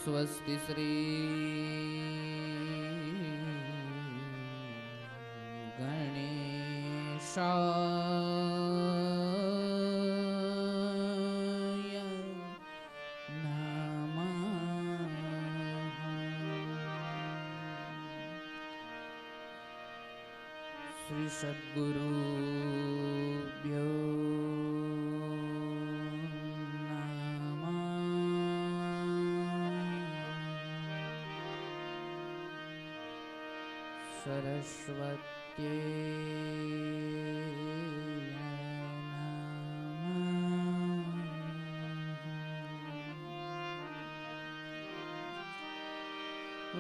स्वस्ति श्री गणेशाय नमः। श्री सद्गुरुभ्यो सरस्वत्यै नमः।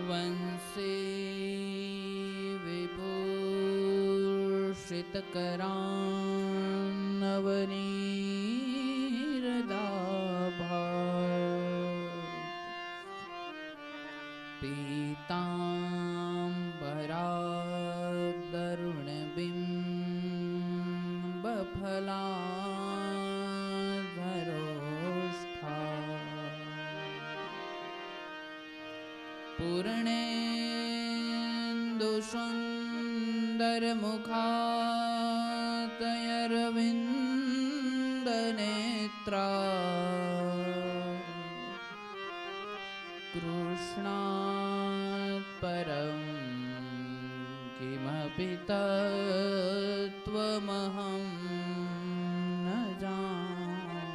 वंशे विभूषितकरान्नवनीरदाभा पीताम्बरादरुणबिम्बफलाधरोष्ठा पूर्णेन्दुसुन्दरमुखातयरविन्दनेत्रा कृष्णात् परं किमपि तत्त्वमहं न जाने।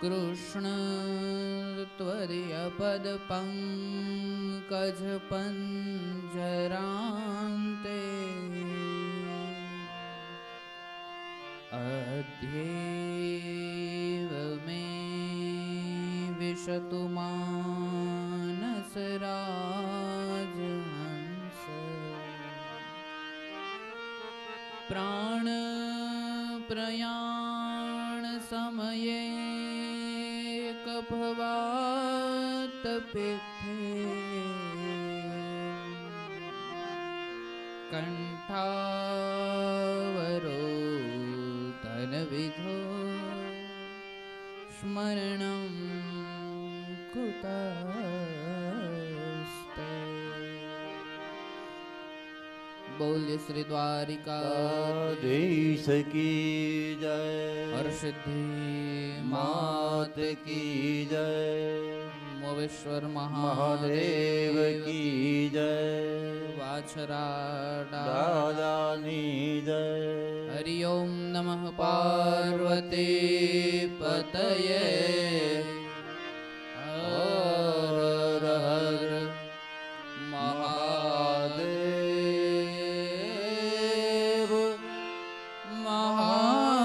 कृष्ण त्वदीयपदपङ्कजपञ्जरान्ते अध्येव मे विशतु मानसराजहंस। प्राणप्रयाणसमये कफवातपित्ते कण्ठावरोधनविधो स्मरणं कुतस्ते। बोल्य श्री द्वारिकाधीश की जय। हरसिद्धि मात की जय। मोवेश्वर महादेव की जय। वाछराडा दादानी जय। हरि ओम नमः पार्वती पतये हर हर महादेव महादेव।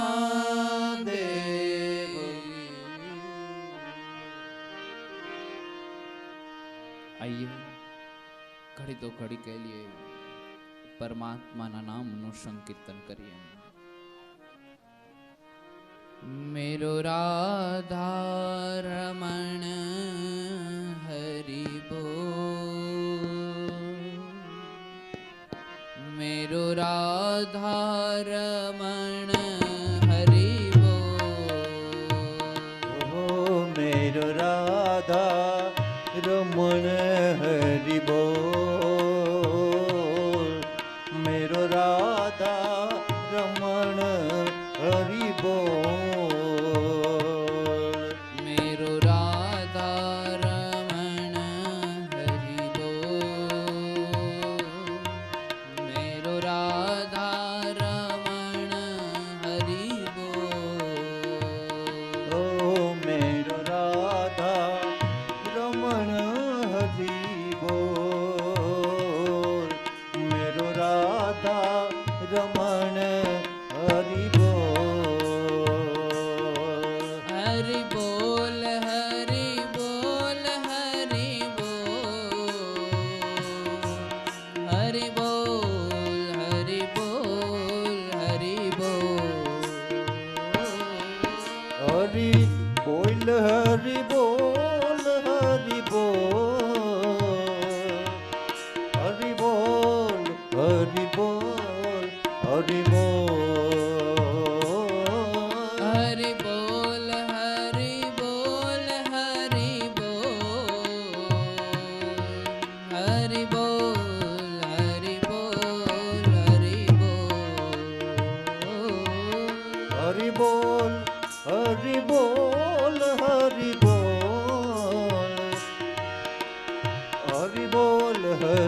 आइए घड़ी तो घड़ी के लिए परमात्मा नाम નું સંકીર્તન કરીએ। मेरो राधा रमण हरि बोल। मेरो राधा रमण हरि बोल। मेरो राधा रमण हरि बोल। मेरो राधा रमण हरि बोल। मेरो राधा रमण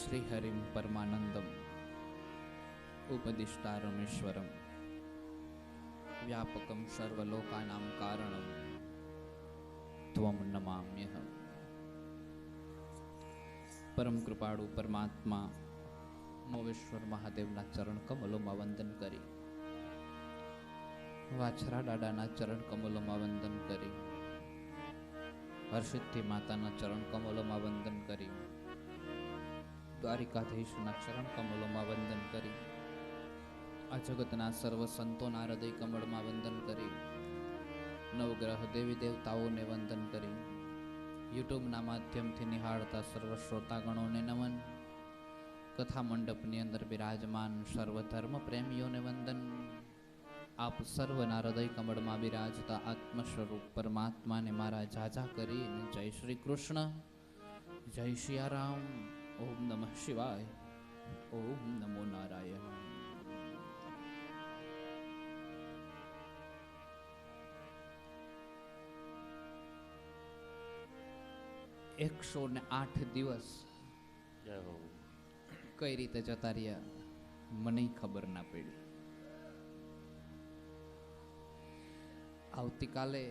શ્રીહરિમ પરમાનંદમ ઉપદિષ્ટારમેશ્વરમ વ્યાપકમ સર્વલોકાનામ કારણમ ત્વમ નમામ્યહમ. પરમ કૃપાળુ પરમાત્મા મોવેશ્વર મહાદેવના ચરણ કમલોમાં વંદન કરી, વાછરા દાદાના ચરણ કમલોમાં વંદન કરી, હર્ષિદ્ધિ માતાના ચરણ કમલોમાં વંદન કરી, દ્વારિકાધીશના ચરણ કમલોમાં વંદન કરી, આ જગતના સર્વ સંતોના હૃદય કમળમાં વંદન કરી, નવગ્રહ દેવી દેવતાઓને વંદન કરી, યુટ્યુબના માધ્યમથી નિહાળતા સર્વ શ્રોતાગણોને નમન, કથા મંડપની અંદર બિરાજમાન સર્વ ધર્મ પ્રેમીઓને વંદન. આપ સર્વના હૃદય કમળમાં બિરાજતા આત્મ સ્વરૂપ પરમાત્માને મારા જાજા કરીને જય શ્રી કૃષ્ણ, જય સિયારામ, ઓમ નમઃ શિવાય, ઓમ નમો નારાયણ. 108 દિવસ કઈ રીતે જતા રહ્યા મને ખબર ના પડી. આવતીકાલે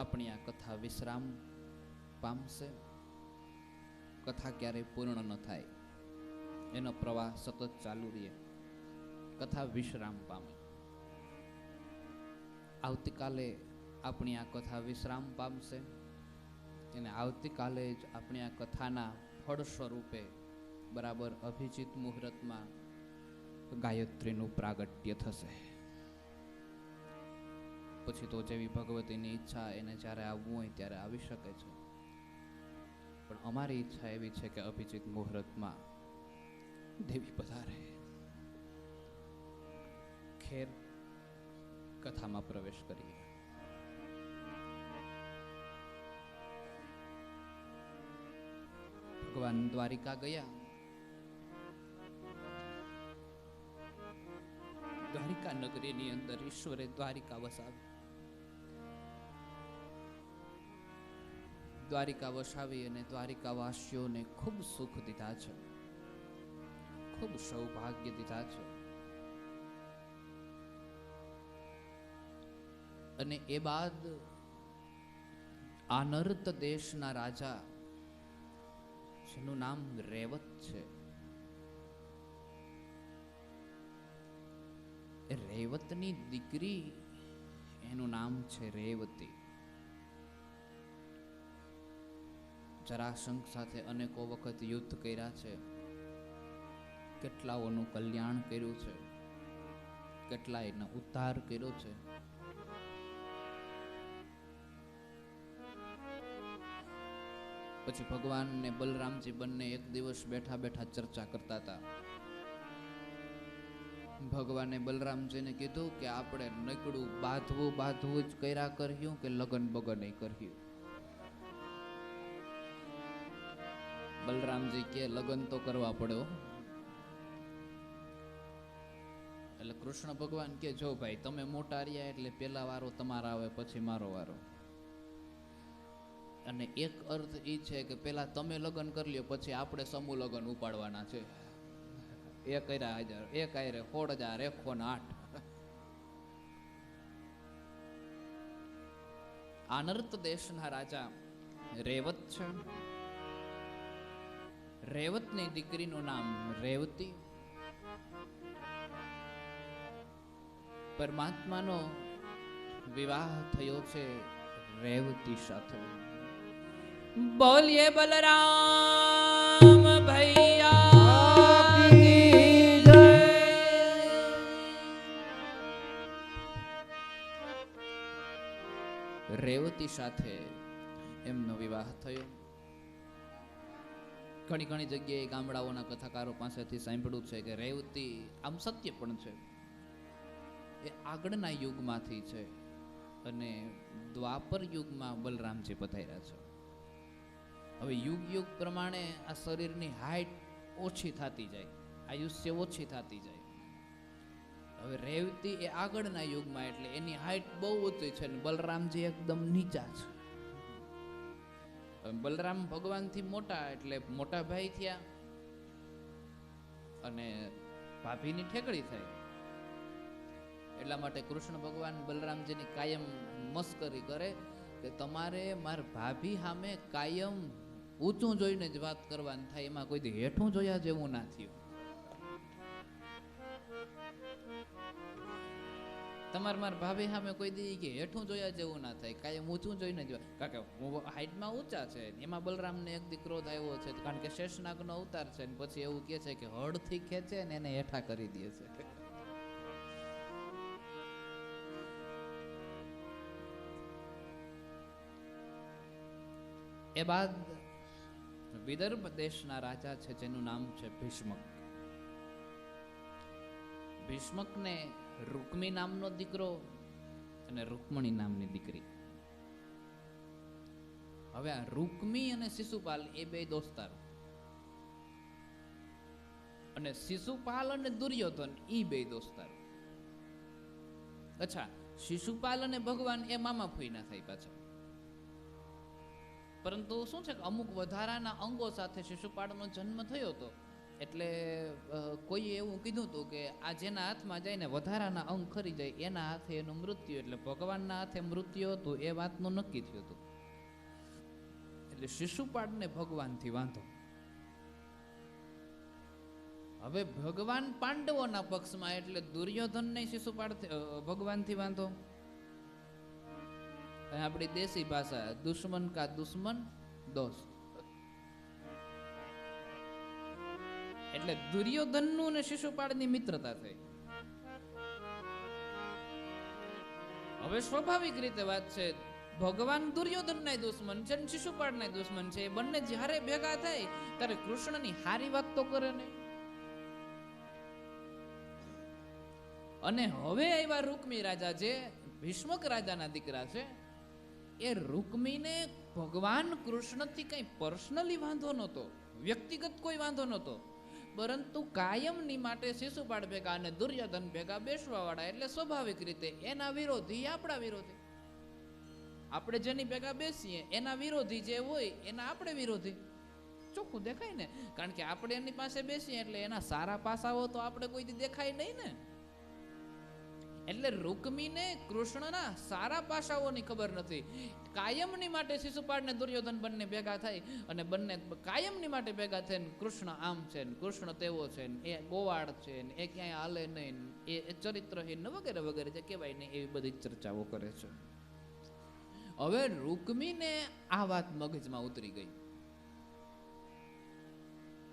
આપણી આ કથા વિશ્રામ પામશે. કથા ક્યારેય પૂર્ણ ન થાય, એનો પ્રવાહ સતત ચાલુ રહે, કથા વિશ્રામ પામે. આવતીકાલે આપણી આ કથા વિશ્રામ પામશે અને આવતીકાલે જ આપણી આ કથાના ફળ સ્વરૂપે બરાબર અભિજીત મુહૂર્તમાં ગાયત્રીનું પ્રાગટ્ય થશે. પછી તો જેવી ભગવતીની ઈચ્છા, એને જ્યારે આવવું હોય ત્યારે આવી શકે છે. પણ અમારી ઈચ્છા એવી છે કે અભિજીત મુહૂર્તમાં દેવી પધારે. ખેર કથામાં પ્રવેશ કરીએ. ભગવાન દ્વારિકા ગયા. દ્વારિકા નગરીની અંદર ઈશ્વરે દ્વારિકા વસાવી. દ્વારિકા વસાવી અને દ્વારિકાવાસીઓને ખૂબ સુખ દીધા છે, ખૂબ સૌભાગ્ય દીધા છે. અને એ બાદ આનર્ત દેશના રાજા, જેનું નામ રેવત છે, એ રેવતની દીકરી, એનું નામ છે રેવતી. જરાસંઘ સાથે અનેકો વખત યુદ્ધ કર્યા છે, કેટલાઓનું કલ્યાણ કર્યું છે, કેટલાયનો ઉદ્ધાર કર્યો છે. પછી ભગવાન ને બલરામજી બંને એક દિવસ બેઠા બેઠા ચર્ચા કરતા હતા. ભગવાને બલરામજીને કીધું કે આપણે નકડું બાંધવું જ કર્યા કર્યું કે લગન બગન કર્યું. બલરામજી કે લગન તો કરવા પડ્યો. એટલે કૃષ્ણ ભગવાન કે જો ભાઈ તમે મોટા રહ્યા એટલે પેલા વારો તમારા આવે પછી મારો વારો. અને એક અર્થ એ છે કે પેલા તમે લગ્ન કરી લ્યો પછી આપણે સમૂહ લગ્ન ઉપાડવાના છે. એ કર્યા 1000, એક આયરે 16,108. આનર્ત દેશના રાજા રેવત છે. રેવતની દીકરીનું નામ રેવતી. પરમાત્માનો વિવાહ થયો છે રેવતી સાથે. બોલીએ બલરામ ભૈયા કી જય. રેવતી સાથે એમનો વિવાહ થયો. ઘણી જગ્યાએ ગામડાઓના કથાકારો પાસેથી સાંભળ્યું છે કે રેવતી, આમ સત્ય પણ છે, એ આગળના યુગમાંથી છે અને દ્વાપર યુગમાં બલરામજી પધાર્યા છે. હવે યુગ પ્રમાણે આ શરીરની હાઈટ ઓછી થતી જાય, આયુષ્ય ઓછી થતી જાય. હવે રેવતી એ આગળના યુગમાં, એટલે એની હાઈટ બહુ ઊંચી છે ને બલરામજી એકદમ નીચા છે. બલરામ ભગવાનથી મોટા, એટલે મોટા ભાઈ થયા અને ભાભીની ઠેકડી થાય. એટલા માટે કૃષ્ણ ભગવાન બલરામજીની કાયમ મસ્કરી કરે કે તમારે મારા ભાભી સામે કાયમ ઊંચું જોઈને જ વાત કરવાની થાય, એમાં કોઈ દી હેઠું જોયા જેવું ના થયું. તમારે મારા ભાભી સામે કોઈ દી કે હેઠું જોયા જેવું ના થાય, કાયમ ઊંચું જોઈને જ. કારણ કે હાઈટમાં ઊંચા છે, એમાં બલરામને એક દી ક્રોધ આવ્યો છે, કારણ કે શેષનાગનો અવતાર છે, ને પછી એવું કહે છે કે હળથી ખેંચે ને એને હેઠા કરી દે છે. એ બાદ વિદર્ભ દેશના રાજા છે જેનું નામ છે ભીષ્મક. ભીષ્મકને રૂકમી નામનો દીકરો અને રૂકમણી નામની દીકરી. હવે આ રૂકમી અને શિશુપાલ એ બે દોસ્તાર, અને શિશુપાલ અને દુર્યોધન એ બે દોસ્તાર. અચ્છા, શિશુપાલ અને ભગવાન એ મામા ફોઈના થાય પાછા. પરંતુ શું છે કે અમુક વધારાના અંગો સાથે શિશુપાળનો જન્મ થયો હતો, એટલે કોઈએ એવું કીધું હતું કે આ જેના હાથમાં જાય ને વધારાના અંગ ખરી જાય એના હાથે એનું મૃત્યુ, એટલે ભગવાનના હાથે મૃત્યુ હતું એ વાતનું નક્કી થયું હતું. એટલે શિશુપાળને ભગવાનથી વાંધો. હવે ભગવાન પાંડવોના પક્ષમાં, એટલે દુર્યોધનને શિશુપાળ ભગવાનથી વાંધો. આપણી દેશી ભાષા દુશ્મન કા દુશ્મન દોસ્ત. એટલે દુર્યોધનનું ને શિશુપાળની મિત્રતા થઈ. હવે સ્વાભાવિક રીતે વાત છે, ભગવાન દુર્યોધનના દુશ્મન છે ને શિશુપાળના દુશ્મન છે. એ બંને જ્યારે ભેગા થાય ત્યારે કૃષ્ણની હારી વાત તો કરે ને. અને હવે આવ્યા રૂકમી રાજા, જે ભીષ્મક રાજાના દીકરા છે. એ રૂકમીને ભગવાન કૃષ્ણથી કઈ પર્સનલી વાંધો નહોતો, વ્યક્તિગત કોઈ વાંધો નહોતો, પરંતુ કાયમની માટે શિશુપાળ ભેગા અને દુર્યોધન ભેગા બેસવા વાળા, એટલે સ્વાભાવિક રીતે એના વિરોધી આપણા વિરોધી. આપણે જેની ભેગા બેસીએ એના વિરોધી જે હોય એના આપણે વિરોધી. ચોખ્ખું દેખાય ને, કારણ કે આપણે એની પાસે બેસીએ એટલે એના સારા પાસાઓ તો આપણે કોઈ દેખાય નહીં ને. એટલે રૂકમીને કૃષ્ણના સારા પાસાઓની ખબર નથી. કાયમની માટે શિશુપાળ ને દુર્યોધન બંને ભેગા થાય, અને બંને કાયમની માટે ભેગા થઈને કૃષ્ણ આમ છે ને કૃષ્ણ તેવો છે ને એ ગોવાળ છે ને એ ક્યાંય હાલે નહીં, એ ચરિત્રહીન વગેરે વગેરે જે કહેવાય ને એવી બધી ચર્ચાઓ કરે છે. હવે રૂકમીને આ વાત મગજમાં ઉતરી ગઈ,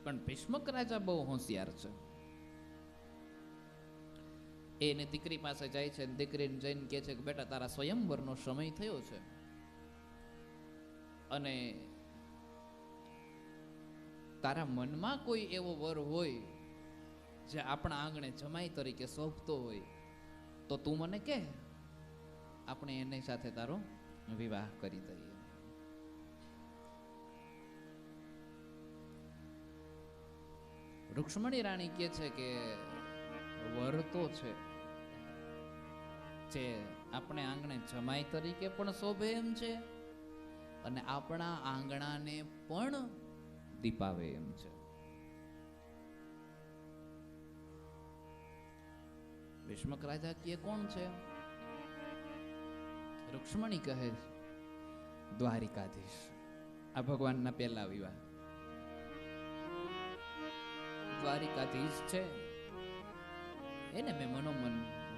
પણ ભીષ્મક રાજા બહુ હોશિયાર છે. એની દીકરી પાસે જાય છે, દીકરીને જઈને કહે છે કે બેટા તારા સ્વયંવરનો સમય થયો છે, અને તારા મનમાં કોઈ એવો વર હોય જે આપણા આંગણે જમાઈ તરીકે શોભતો હોય તો તું મને કહે, આપણે એની સાથે તારો વિવાહ કરી દઈએ. રૂક્ષ્મણી રાણી કહે છે કે વર તો છે, જે આપણે આંગણે જમાઈ તરીકે પણ શોભે એમ છે, અને આપણા આંગણાને પણ દીપાવે એમ છે. ભીષ્મક રાજા કહે કોણ છે? રૂક્ષ્મણી કહે દ્વારિકાધીશ. આ ભગવાનના પહેલા વિવાહ. દ્વારિકાધીશ છે, એને મેં મનોમન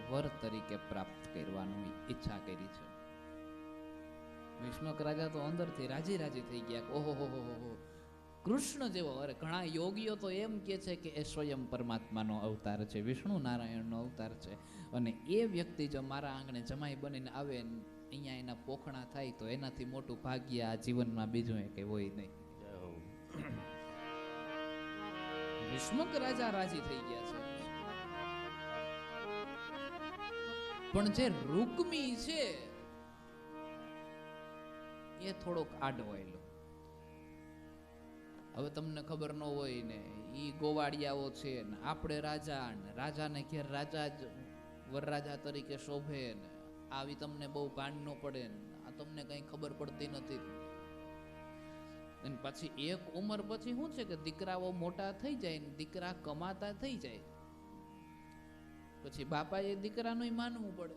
વર તરીકે પ્રાપ્ત કરવાની ઈચ્છા કરી છે. ભીષ્મક રાજા તો અંદરથી રાજી રાજી થઈ ગયા. ઓહો હો હો હો, કૃષ્ણ જેવો. અરે ઘણા યોગીઓ તો એમ કે છે કે એ સ્વયં પરમાત્માનો અવતાર છે, વિષ્ણુ નારાયણનો અવતાર છે, અને એ વ્યક્તિ જો મારા આંગણે જમાઈ બનીને આવે, અહીંયા એના પોખણા થાય તો એનાથી મોટું ભાગ્ય આ જીવનમાં બીજું એ કઈ હોય નહીં. ભીષ્મક રાજા રાજી થઈ ગયા છે. પણ જે રૂકમી છે એ થોડોક આડવાયેલો. હવે તમને ખબર ન હોય ને, ઈ ગોવાળિયાઓ છે ને આપણે રાજા, ને રાજાને ઘેર રાજા જ વરરાજા તરીકે શોભે ને આવી તમને બહુ ભાન ન પડે ને, આ તમને કઈ ખબર પડતી નથી. અને પછી એક ઉંમર પછી શું છે કે દીકરાઓ મોટા થઈ જાય ને દીકરા કમાતા થઈ જાય, પછી બાપાએ દીકરાનું માનવું પડે,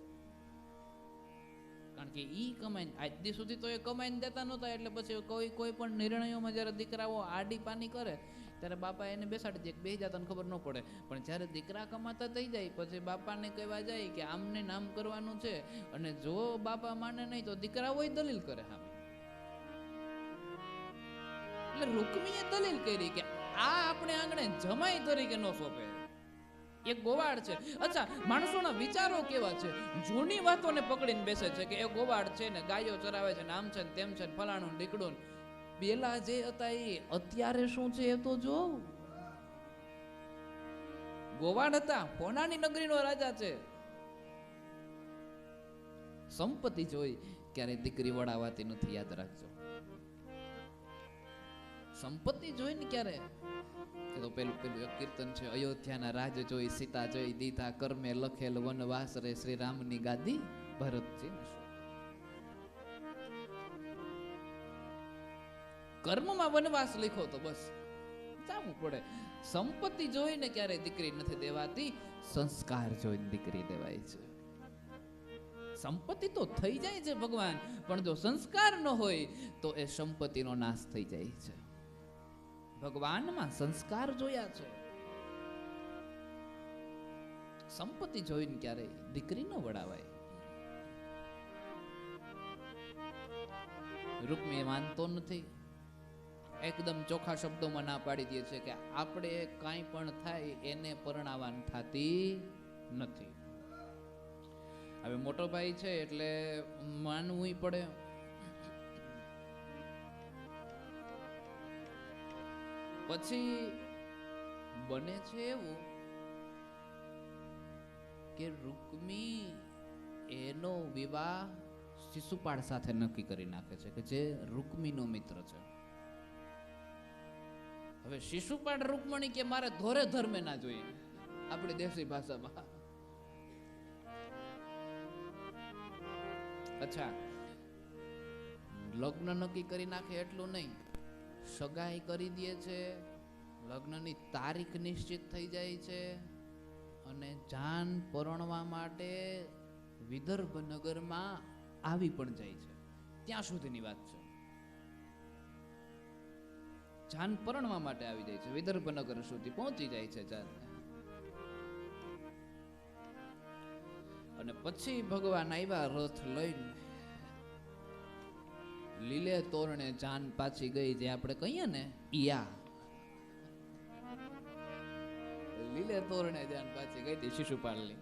કારણ કે ઈ કમાઈને આજ દી સુધી તો એ કમાઈને દેતા નહોતા, એટલે પછી કોઈ પણ નિર્ણયોમાં જ્યારે દીકરાઓ આડી પાની કરે ત્યારે બાપા એને બેસાડી દે, બે જાતને ખબર ન પડે. પણ જ્યારે દીકરા કમાતા થઈ જાય પછી બાપાને કહેવા જાય કે આમને નામ કરવાનું છે, અને જો બાપા માને નહીં તો દીકરાઓ દલીલ કરે સામે. એટલે રૂકમીએ દલીલ કરી કે આ આપણે આંગણે જમાઈ તરીકે ન સોંપે, એક ગોવાળ છે. અચ્છા, માણસોના વિચારો કેવા છે, જૂની વાતોને પકડીને બેસે છે કે એ ગોવાળ છે ને ગાયો ચરાવે છે ને આમ છે ને તેમ છે ને ફલાણું ઢીકડું. પેલા જે હતા એ અત્યારે શું છે એ તો જો. ગોવાળ હતા, હોનાની નગરીનો રાજા છે. સંપત્તિ જોઈ ક્યારે દીકરી વડાવાતી નથી, યાદ રાખજો. સંપત્તિ જોઈને ક્યારે, એ તો પેલું એક કીર્તન છે, અયોધ્યાના રાજ જોઈ સીતા જોઈ દીધા કર્મે લખેલ વનવાસ રે શ્રી રામની ગાદી ભરતજી. કર્મમાં વનવાસ લખો તો બસ જાવું પડે. સંપત્તિ જોઈને ક્યારે દીકરી નથી દેવાતી, સંસ્કાર જોઈને દીકરી દેવાય છે. સંપત્તિ તો થઈ જાય છે ભગવાન, પણ જો સંસ્કાર ન હોય તો એ સંપત્તિનો નાશ થઈ જાય છે. ભગવાનમાં સંસ્કાર જોયા છે. સંપત્તિ જોઈને ક્યારે દીકરી ન વડાવાય. રૂકમી માનતો નથી, એકદમ ચોખ્ખા શબ્દોમાં ના પાડી દે છે કે આપણે કાંઈ પણ થાય એને પરણાવવાની થતી નથી. હવે મોટો ભાઈ છે એટલે માનવું પડે. પછી બને છે એવું કે રૂકમી એનો વિવાહ શિશુપાળ સાથે નક્કી કરી નાખે છે, કે જે રૂકમીનો મિત્ર છે. હવે શિશુપાળ રૂકમણી કે મારે ધોરે ધર્મે ના જોઈએ, આપણી દેશી ભાષામાં. અચ્છા, લગ્ન નક્કી કરી નાખે એટલું નહીં, સગાઈ કરી દે છે, લગ્નની તારીખ નિશ્ચિત થઈ જાય છે, અને જાન પરણવા માટે વિદર્ભ નગરમાં આવી પણ જાય છે. ત્યાં સુધીની વાત છે. જાન પરણવા માટે આવી જાય છે, વિદર્ભ નગર સુધી પહોંચી જાય છે જાન. અને પછી ભગવાન આવ્યા રથ લઈને, લીલે તોરણે જાન પાછી ગઈ, જે આપણે કહીએ ને ઈયા, લીલે તોરણે જાન પાછી ગઈ હતી શિશુપાળની.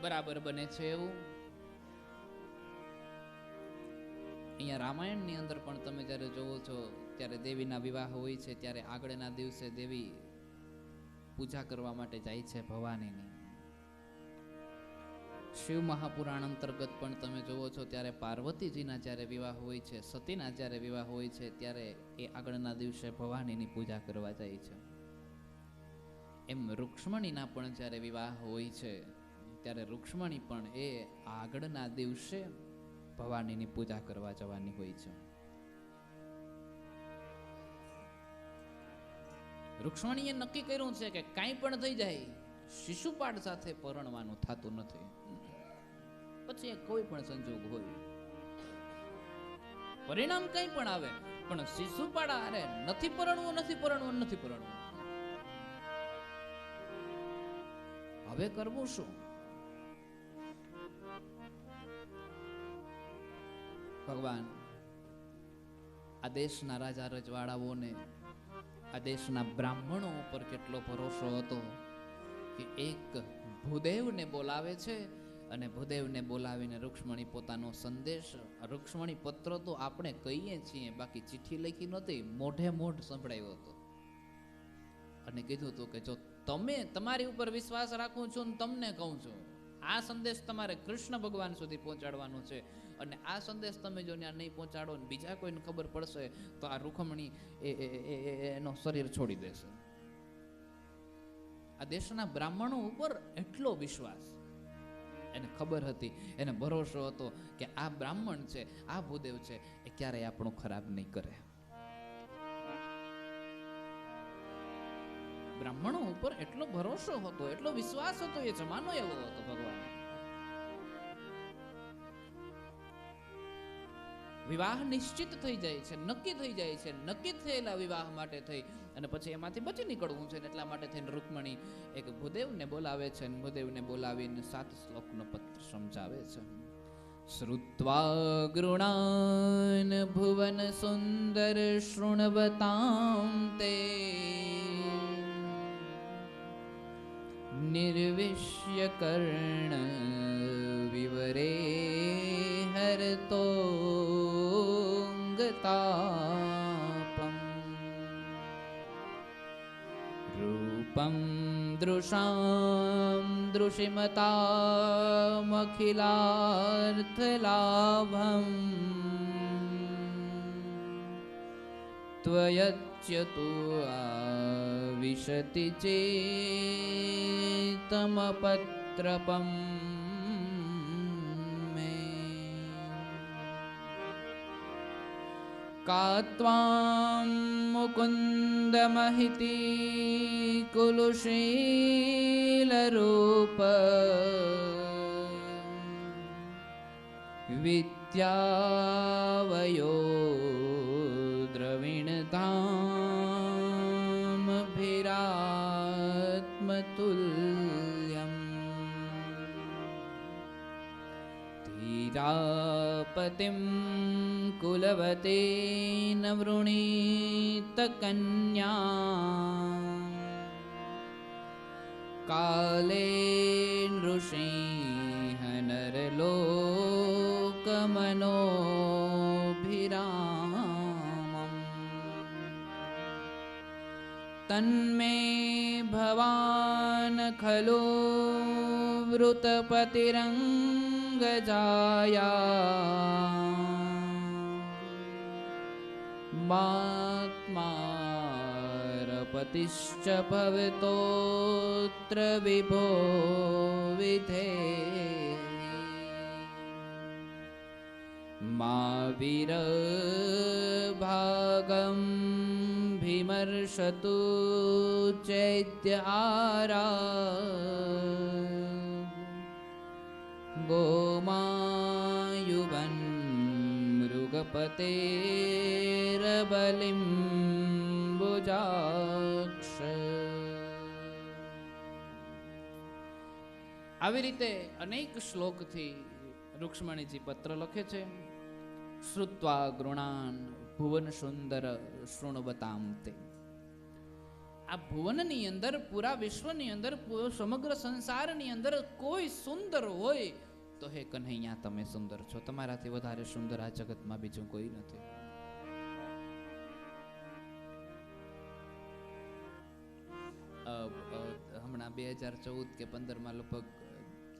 બરાબર બને છે એવું. અહીંયા રામાયણની અંદર પણ તમે જ્યારે જોવો છો ત્યારે દેવીના વિવાહ હોય છે, ત્યારે આગળના દિવસે દેવી પૂજા કરવા માટે જાય છે ભવાનીની. શિવ મહાપુરાણ અંતર્ગત પણ તમે જોવો છો ત્યારે પાર્વતીજીના જ્યારે વિવાહ હોય છે, સતીના જ્યારે વિવાહ હોય છે, ત્યારે એ આગળના દિવસે ભવાનીની પૂજા કરવા જાય છે. એમ રૂક્ષ્મણીના પણ જ્યારે વિવાહ હોય છે ત્યારે રૂક્ષ્મણી પણ એ આગળના દિવસે ભવાનીની પૂજા કરવા જવાની હોય છે. રૂક્ષ્મણીએ નક્કી કર્યું છે કે કાંઈ પણ થઈ જાય શિશુપાળ સાથે પરણવાનું થતું નથી. પછી કોઈ પણ સંજોગ હોય, પરિણામ કંઈ પણ આવે, પણ શિશુપાળ અરે નથી પરણવું, નથી પરણવું, નથી પરણવું. હવે કરવું શું? ભગવાન આ દેશના રાજા રજવાડાઓને, આ દેશના બ્રાહ્મણો ઉપર કેટલો ભરોસો હતો કે એક ભૂદેવને બોલાવે છે, અને ભૂદેવને બોલાવીને રૂક્ષ્મણી પોતાનો સંદેશ, રૂક્ષ્મણી પત્ર તો આપણે કહીએ છીએ, બાકી ચિઠ્ઠી લખી નહોતી, મોઢે મોઢ સંભળાવ્યો હતો. અને કીધું હતું કે જો તમે તમારી ઉપર વિશ્વાસ રાખું છું ને તમને કહું છું, આ સંદેશ તમારે કૃષ્ણ ભગવાન સુધી પહોંચાડવાનો છે, અને આ સંદેશ તમે જો ત્યાં નહીં પહોંચાડો ને બીજા કોઈને ખબર પડશે તો આ રૂક્ષ્મણી એનો શરીર છોડી દેશે. આ દેશના બ્રાહ્મણો ઉપર એટલો વિશ્વાસ. એને ખબર હતી, એને ભરોસો હતો કે આ બ્રાહ્મણ છે, આ ભૂદેવ છે, એ ક્યારેય આપણું ખરાબ નહીં કરે. બ્રાહ્મણો ઉપર એટલો ભરોસો હતો, એટલો વિશ્વાસ હતો, એ જમાનો એવો હતો. ભગવાન વિવાહ નિશ્ચિત થઈ જાય છે, નક્કી થઈ જાય છે. નક્કી થયેલા વિવાહ માટે થઈ અને પછી એમાંથી બચી નીકળવું છે, એટલા માટે થઈને રૂકમણી એક ભૂદેવને બોલાવે છે, અને ભૂદેવને બોલાવીને 7 શ્લોકનો પત્ર સમજાવે છે. શ્રુત્વા ગૃણાન ભુવન સુંદર શૃણવતામ તે નિર્વિશ્ય કર્ણ વિવરે હરતો તાપમ રૂપમ દૃશામ દૃશિમતામખિલાર્થલાભમ ત્વયચ્યતુ આવિશતિ ચેતમપત્રપમ કાત્વાં મુકુંદમહિતિ કુલુશીલરૂપ વિદ્યાવયો દ્રવિણધામભિરાત્મતુલ્યમ ધીરાપતિમ કુલવતેન વૃણીત કન્યા કાલે નૃસિંહ નરલોકમનોભિરામમ તન્મે ભવાન ખલો વૃતપતિરંગજાયા માત્મારપતિશ્ચ ભવતોત્ર વિભો વિધે મહાવીર ભાગમ ભીમર્ષતુ ચૈત્ય આરા ગોમાયુવન મૃગપતેરબલિમ ભુજાક્ષ. આવી રીતે અનેક શ્લોકથી રૂક્ષ્મણીજી પત્ર લખે છે. શ્રુત્વા ગૃણાન ભુવન સુંદર શૃણવતામ તે. આ ભુવનની અંદર, પૂરા વિશ્વની અંદર, સમગ્ર સંસારની અંદર કોઈ સુંદર હોય તો હે કન્હૈયા તમે સુંદર છો. તમારાથી વધારે સુંદર આ જગતમાં બીજું કોઈ નથી. હમણાં 2014 કે 15માં લગભગ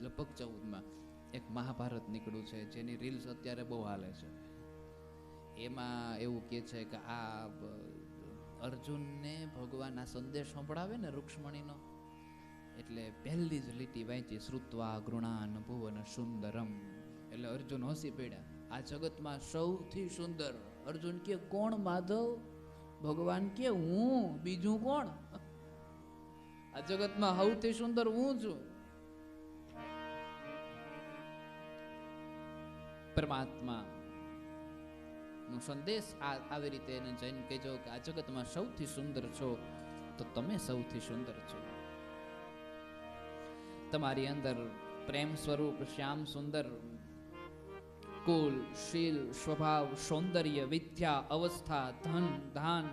14માં એક મહાભારત નીકળ્યું છે, જેની રીલ્સ અત્યારે બહુ હાલે છે. એમાં એવું કહે છે કે આ અર્જુનને ભગવાન આ સંદેશ સંભળાવે ને રૂક્ષ્મણીનો, એટલે પહેલી જ લીટી વાંચી શ્રુત્વા ગૃણાન ભુવન સુંદરમ, એટલે અર્જુન હસી પડ્યા. આ જગતમાં સૌથી સુંદર. અર્જુન કે કોણ માધવ? ભગવાન કે હું, બીજું કોણ? આ જગતમાં સૌથી સુંદર હું છું. પરમાત્મા નો સંદેશ આવી રીતે એને જઈને કહેજો કે આ જગતમાં સૌથી સુંદર છો તો તમે સૌથી સુંદર છો. તમારી અંદર પ્રેમ સ્વરૂપ શ્યામ સુંદર કુલ, શીલ, સ્વભાવ, સૌંદર્ય, વિદ્યા, અવસ્થા, ધન, ધાન,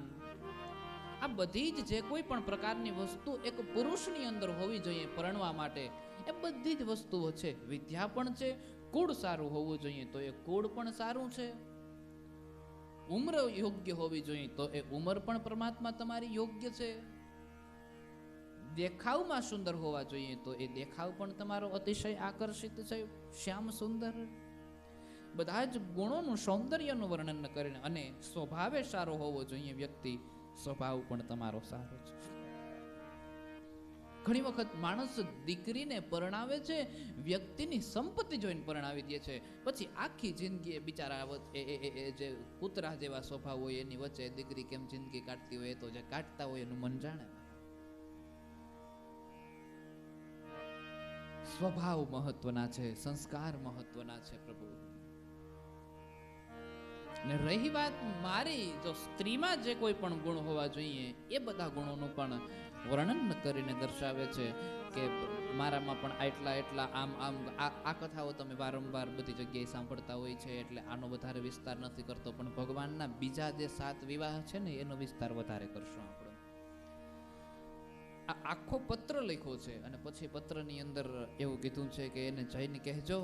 આ બધી જ જે કોઈ પણ પ્રકારની વસ્તુ એક પુરુષની અંદર હોવી જોઈએ પરણવા માટે, એ બધી જ વસ્તુઓ છે. વિદ્યા પણ છે, કુળ સારું હોવું જોઈએ તો એ કુળ પણ સારું છે, ઉંમર યોગ્ય હોવી જોઈએ તો એ ઉંમર પણ પરમાત્મા તમારી યોગ્ય છે, દેખાવમાં સુંદર હોવા જોઈએ તો એ દેખાવ પણ તમારો અતિશય આકર્ષિત છે, શ્યામ સુંદર. બધા જ ગુણોનું, સૌંદર્યનું વર્ણન કરીને, અને સ્વભાવે સારો હોવો જોઈએ વ્યક્તિ, સ્વભાવ પણ તમારો સારો છે. ઘણી વખત માણસ દીકરીને પરણાવે છે વ્યક્તિની સંપત્તિ જોઈને પરણાવી દે છે, પછી આખી જિંદગી બિચારા એ જે કૂતરા જેવા સ્વભાવ હોય એની વચ્ચે દીકરી કેમ જિંદગી કાઢતી હોય તો જે કાઢતા હોય એનું મન જાણે. સ્વભાવ મહત્વના છે, સંસ્કાર મહત્વના છે પ્રભુ. ને રહી વાત મારી, જો સ્ત્રીમાં જે કોઈ પણ ગુણ હોવા જોઈએ એ બધા ગુણોનું પણ વર્ણન કરીને દર્શાવે છે કે મારામાં પણ એટલા આમ આ કથાઓ તમે વારંવાર બધી જગ્યાએ સાંભળતા હોય છે એટલે આનો વધારે વિસ્તાર નથી કરતો, પણ ભગવાનના બીજા જે 7 વિવાહ છે ને એનો વિસ્તાર વધારે કરશું આપણે. આ આખો પત્ર લખ્યો છે અને પછી પત્રની અંદર એવું કીધું છે કે એને જઈને કહેજો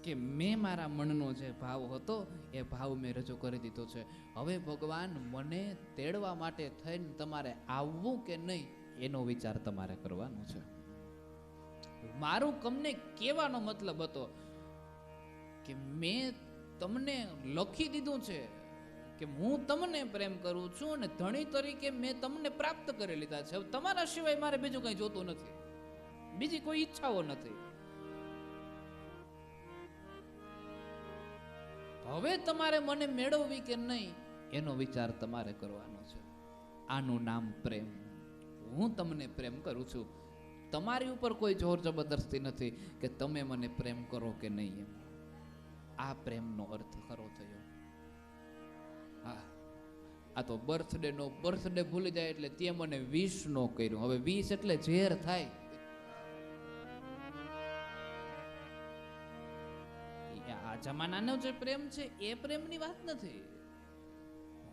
કે મેં મારા મનનો જે ભાવ હતો એ ભાવ મેં રજૂ કરી દીધો છે. હવે ભગવાન મને તેડવા માટે થઈને તમારે આવવું કે નહીં એનો વિચાર તમારે કરવાનો છે. મારું તમને કહેવાનો મતલબ હતો કે મેં તમને લખી દીધું છે કે હું તમને પ્રેમ કરું છું અને ધણી તરીકે મેં તમને પ્રાપ્ત કરી લીધા છે. હવે તમારા સિવાય મારે બીજું કંઈ જોતું નથી, બીજી કોઈ ઈચ્છાઓ નથી. હવે તમારે મને મેળવવી કે નહીં એનો વિચાર તમારે કરવાનો છે. આનું નામ પ્રેમ. હું તમને પ્રેમ કરું છું, તમારી ઉપર કોઈ જોર જબરદસ્તી નથી કે તમે મને પ્રેમ કરો કે નહીં એમ. આ પ્રેમનો અર્થ ખરો થયો. હા, આ તો બર્થડે ભૂલી જાય એટલે તે મને વિશ નો કર્યું. હવે વિશ એટલે ઝેર થાય. આ જમાનાનો જે પ્રેમ છે એ પ્રેમની વાત નથી.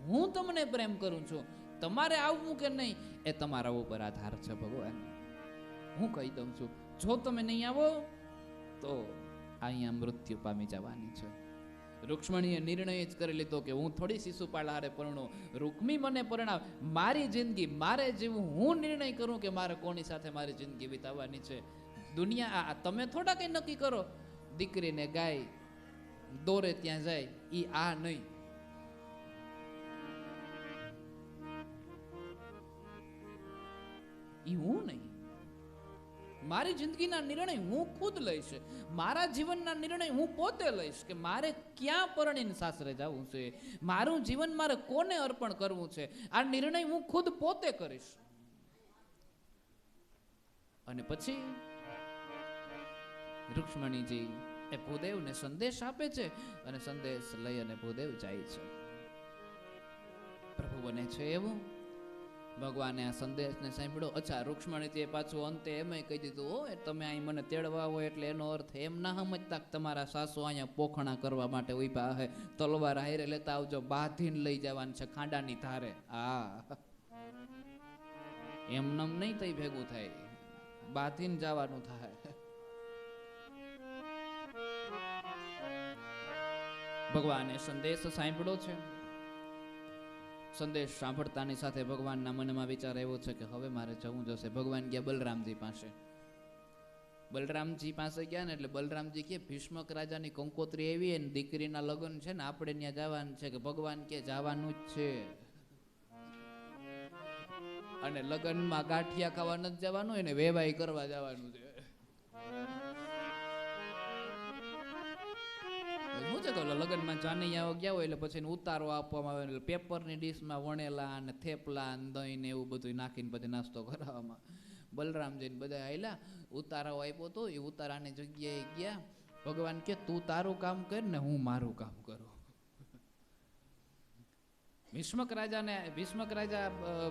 હું તમને પ્રેમ કરું છું, તમારે આવવું કે નહીં એ તમારા ઉપર આધાર છે ભગવાન. હું કહી દઉં છું, જો તમે નહીં આવો તો અહીંયા મૃત્યુ પામી જવાની છે. રૂક્ષ્મણીએ નિર્ણય જ કરી લીધો કે હું થોડી શિશુપાળ હારે પરણું, રૂક્મી મને પરણાવ, મારી જિંદગી મારે જીવવું, હું નિર્ણય કરું કે મારે કોની સાથે મારી જિંદગી વિતાવવાની છે. દુનિયા તમે થોડા કઈ નક્કી કરો. દીકરીને ગાય દોરે ત્યાં જાય ઈ આ નહીં. ઈ હું નહીં. મારી જિંદગીના નિર્ણય હું ખુદ લઈશ. મારા જીવનના નિર્ણય હું પોતે લઈશ કે મારે ક્યાં પરણીને સાસરે જવું છે, મારું જીવન મારે કોને અર્પણ કરવું છે. આ નિર્ણય હું ખુદ પોતે કરીશ. અને પછી રૂક્ષ્મણીજી એ ભૂદેવને સંદેશ આપે છે અને સંદેશ લઈ અને ભૂદેવ જાય છે. પ્રભુ બને છે એવું. ભગવાને આ સંદેશને સાંભળ્યો. અચ્છા, રૂક્ષ્મણીજીએ પાછું અંતે એમ કહી દીધું, હોય તમે અહીં મને તેડવા હોય એટલે એનો અર્થ એમ ના સમજતા કે તમારા સાસુ અહીંયા પોખણા કરવા માટે ઉભા હે, તલવાર હારે લેતા આવજો, બાંધીને લઈ જવાનું છે ખાંડાની ધારે. એમ નમ નહીં તઈ ભેગું થાય, બાંધીને જવાનું થાય. ભગવાને સંદેશ સાંભળ્યો છે. સંદેશ સાંભળતાની સાથે ભગવાનના મનમાં વિચાર એવો છે કે હવે મારે જવું જશે. ભગવાન ગયા બલરામજી પાસે. બલરામજી પાસે ગયા ને એટલે બલરામજી કે ભીષ્મક રાજાની કંકોત્રી આવી ને દીકરીના લગ્ન છે ને આપણે ત્યાં જવાનું છે. કે ભગવાન કે જવાનું જ છે અને લગ્નમાં ગાંઠિયા ખાવા નથી જવાનું, એને વેવાઈ કરવા જવાનું છે. શું છે કે લગ્નમાં જાનૈયાઓ ગયા હોય એટલે પછી ઉતારો આપવામાં આવે એટલે પેપરની ડીશમાં વણેલા અને થેપલા અને દહીં ને એવું બધું નાખીને પછી નાસ્તો કરાવવામાં. બલરામજીને બધા આયલા, ઉતારો આપ્યો તો એ ઉતારાની જગ્યાએ ગયા. ભગવાન કે તું તારું કામ કર ને હું મારું કામ કરું. ભીષ્મક રાજા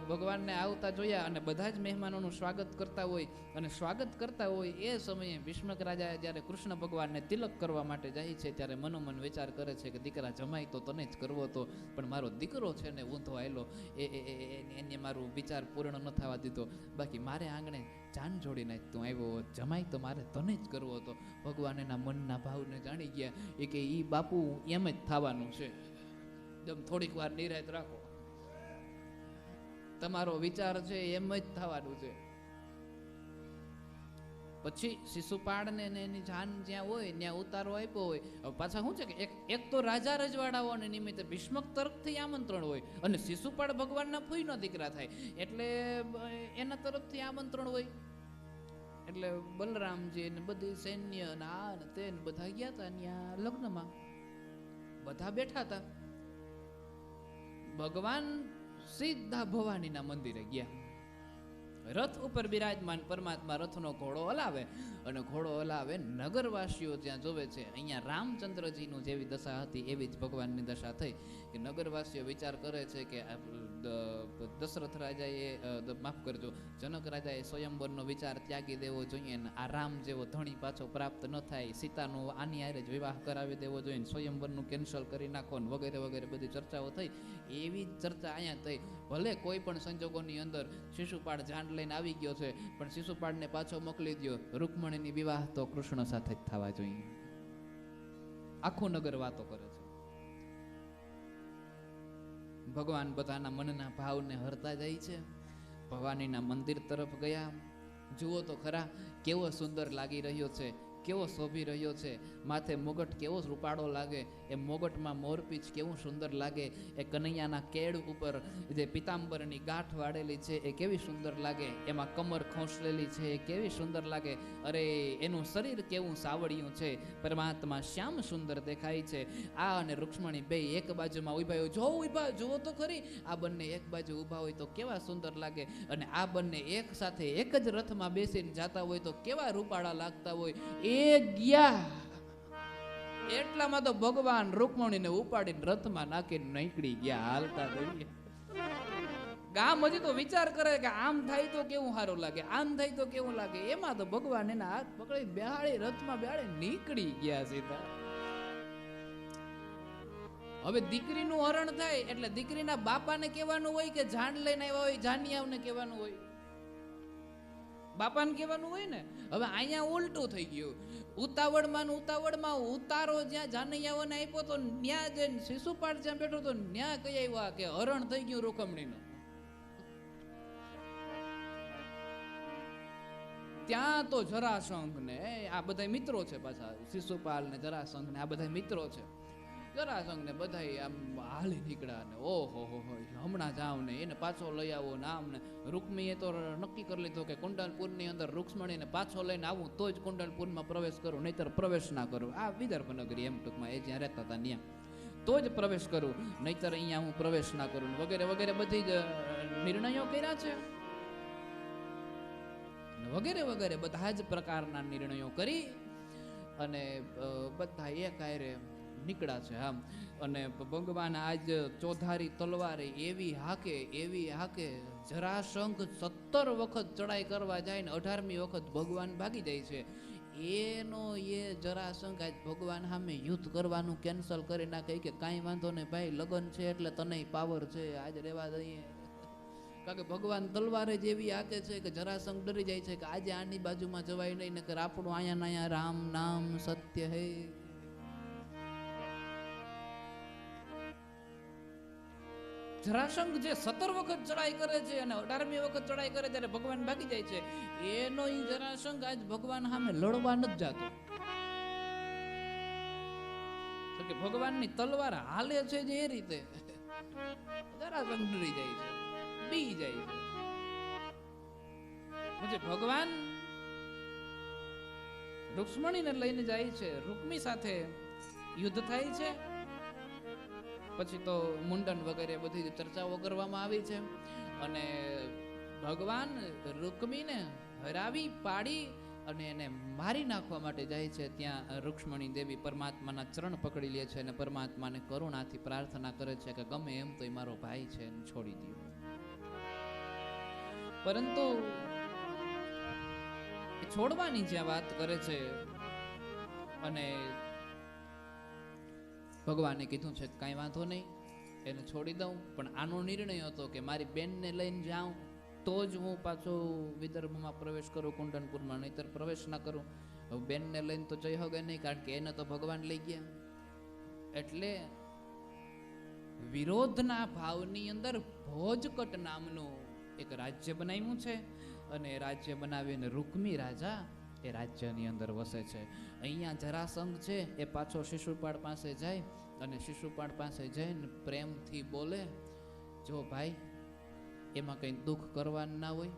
ભગવાનને આવતા જોયા અને બધા જ મહેમાનોનું સ્વાગત કરતા હોય અને સ્વાગત કરતા હોય એ સમયે ભીષ્મક રાજા જ્યારે કૃષ્ણ ભગવાનને તિલક કરવા માટે જાય છે ત્યારે મનોમન વિચાર કરે છે કે દીકરા જમાઈ તો તને જ કરવો હતો, પણ મારો દીકરો છે ને ઊંધો આવેલો એને મારું વિચાર પૂર્ણ ન થવા દીધો. બાકી મારે આંગણે જાન જોડી નાખ તું આવ્યો, જમાઈ તો મારે તને જ કરવો હતો. ભગવાન એના મનના ભાવને જાણી ગયા. એ કે ઈ બાપુ એમ જ થવાનું છે, થોડીક વાર નિરાત રાખો, તમારો વિચાર છે એમ જ થવાનું છે. પછી શિશુપાળ ને એની જાન જ્યાં હોય ત્યાં ઉતારો આપ્યો હોય. પાછા શું છે કે એક તો રાજા રજવાડાઓને નિમિત્તે ભીષ્મક તરફથી આમંત્રણ હોય અને શિશુપાળ ભગવાનના ફૂઈનો દીકરા થાય એટલે એના તરફથી આમંત્રણ હોય. એટલે બલરામજી ને બધી સૈન્ય ને આ ને તે ને બધા ગયા હતા ત્યાં લગ્નમાં, બધા બેઠા હતા. ભગવાન સીધા ભવાનીના મંદિરે ગયા. રથ ઉપર બિરાજમાન પરમાત્મા રથનો ઘોડો હલાવે અને ઘોડો હલાવે, નગરવાસીઓ ત્યાં જોવે છે. અહીંયા રામચંદ્રજીનું જેવી દશા હતી એવી જ ભગવાનની દશા થઈ કે નગરવાસીઓ વિચાર કરે છે કે દશરથ રાજાએ માફ કરજો, જનક રાજાએ સ્વયંવરનો વિચાર ત્યાગી દેવો જોઈએ ને આ રામ જેવો ધણી પાછો પ્રાપ્ત ન થાય, સીતાનો આની હારે જ વિવાહ કરાવી દેવો જોઈએ ને સ્વયંવરનું કેન્સલ કરી નાખો ને વગેરે વગેરે બધી ચર્ચાઓ થઈ. એવી જ ચર્ચા અહીંયા થઈ. ભલે કોઈ પણ સંજોગોની અંદર શિશુપાળ જાન લઈને આવી ગયો છે, પણ શિશુપાળને પાછો મોકલી દો, રૂકમણીની વિવાહ તો કૃષ્ણ સાથે જ થવા જોઈએ. આખું નગર વાતો કરે છે. ભગવાન બધાના મનના ભાવને હરતા જાય છે. ભવાનીના મંદિર તરફ ગયા. જુઓ તો ખરા કેવો સુંદર લાગી રહ્યો છે, કેવો શોભી રહ્યો છે. માથે મુગટ કેવો રૂપાળો લાગે, એ મોગટમાં મોરપીંછ કેવું સુંદર લાગે. એ કનૈયાના કેળ ઉપર જે પિતાંબરની ગાંઠ વાળેલી છે એ કેવી સુંદર લાગે. એમાં કમર ખોંસલેલી છે એ કેવી સુંદર લાગે. અરે એનું શરીર કેવું સાવડિયું છે. પરમાત્મા શ્યામ સુંદર દેખાય છે. આ અને રૂક્ષ્મણી બે એક બાજુમાં ઉભા હોય. જો ઉભા જુઓ તો ખરી, આ બંને એક બાજુ ઊભા હોય તો કેવા સુંદર લાગે. અને આ બંને એક સાથે એક જ રથમાં બેસીને જાતા હોય તો કેવા રૂપાળા લાગતા હોય. એ ગયા એટલામાં તો ભગવાન રૂકમણીને ઉપાડીને રથમાં નાખીને નીકળી ગયા, હાલતા થઈ. ગામ હજી તો વિચાર કરે કે આમ થાય તો કેવું સારું લાગે, આમ થાય તો કેવું લાગે. એમાં તો ભગવાન એના હાથ પકડી બેહાડી રથમાં બેહાડી નીકળી ગયા સીધા. હવે દીકરીનું હરણ થાય એટલે દીકરીના બાપાને કહેવાનું હોય કે જાન લઈને આવ્યા હોય, જાનિયાવને કહેવાનું હોય, બાપાને કહેવાનું હોય ને. હવે અહીંયા ઉલટું થઈ ગયું. ઉતાવળમાં ઉતારો જ્યાં જાનૈયાઓને આપ્યો તો ન્યા જઈને શિશુપાળ જ્યાં બેઠો તો ન્યા કહી આવ્યા કે હરણ થઈ ગયું રૂકમણીનું. ત્યાં તો જરાસંઘ ને આ બધા મિત્રો છે, પાછા શિશુપાલ ને જરાસંઘ ને આ બધા મિત્રો છે. જરાસંઘ ને બધા આમ હાલી નીકળ્યા ને ઓહો હો હમણાં જાવ ને એને પાછો લઈ આવો ને આમ ને. રૂકમીએ તો નક્કી કરી લીધું કે કુંડલપુરની અંદર રૂક્ષ્મણીને પાછો લઈને આવું તો જ કુંડલપુરમાં પ્રવેશ કરું, નહીતર પ્રવેશ ના કરું. આ વિદર્ભ નગરી એમ ટૂંકમાં એ જ્યાં રહેતા હતા ત્યાં, તો જ પ્રવેશ કરું, નહીતર અહીંયા હું પ્રવેશ ના કરું વગેરે વગેરે બધી જ નિર્ણયો કર્યા છે. વગેરે વગેરે બધા જ પ્રકારના નિર્ણયો કરી અને બધા એક આયરે નીકળ્યા છે. આમ અને ભગવાન આજ ચોધારી તલવારે એવી હાકે જરાસંઘ 17 વખત ચડાઈ કરવા જાય ને 18મી વખત ભગવાન ભાગી જાય છે. એનો એ જરાસંઘ આજ ભગવાન સામે યુદ્ધ કરવાનું કેન્સલ કરી નાખે કે કાંઈ વાંધો નહીં ભાઈ, લગન છે એટલે તને પાવર છે, આજ રેવા દઈએ. કારણ કે ભગવાન તલવારે જ એવી હાકે છે કે જરાસંઘ ડરી જાય છે કે આજે આની બાજુમાં જવાય નહીં, નકર આપણું અહીંયા રામ નામ સત્ય હે. જરાસંઘ જે 17 વખત ચડાઈ કરે છે અને 18મી વખત ચડાઈ કરે ત્યારે ભગવાન ભાગી જાય છે. એનો ઈ જરાસંઘ આજ ભગવાન સામે લડવા નથી જાતો. તો કે ભગવાનની તલવાર હાલે છે જે એ રીતે જરાસંઘ ડરી જાય છે, બી જાય છે. પછી ભગવાન રૂક્ષ્મણીને લઈને જાય છે. રૂક્મી સાથે યુદ્ધ થાય છે. પછી તો મુંડન વગેરે બધી ચર્ચાઓ કરવામાં આવી છે અને ભગવાન રૂક્મીને હરાવી પાડી અને એને મારી નાખવા માટે જાય છે. ત્યાં રૂક્ષ્મણી દેવી પરમાત્માના ચરણ પકડી લે છે અને પરમાત્માને કરુણાથી પ્રાર્થના કરે છે કે ગમે એમ તો એ મારો ભાઈ છે, એને છોડી દો. પરંતુ છોડવાની જ્યાં વાત કરે છે અને ભગવાને કીધું છે કાંઈ વાંધો નહીં, એને છોડી દઉં, પણ આનો નિર્ણય હતો કે મારી બેનને લઈને જાઉં તો જ હું પાછો વિદર્ભમાં પ્રવેશ કરું, કુંડનપુરમાં, નહીતર પ્રવેશ ના કરું. હવે બેનને લઈને તો જઈ શકે નહીં, કારણ કે એને તો ભગવાન લઈ ગયા. એટલે વિરોધના ભાવની અંદર ભોજકટ નામનું એક રાજ્ય બનાવ્યું છે અને રાજ્ય બનાવીને રૂક્મી રાજા એ રાજ્યની અંદર વસે છે. અહીંયા જરાસંઘ છે એ પાછો શિશુપાળ પાસે જાય અને શિશુપાળ પાસે જઈને પ્રેમથી બોલે, જો ભાઈ એમાં કંઈ દુઃખ કરવાનું ના હોય,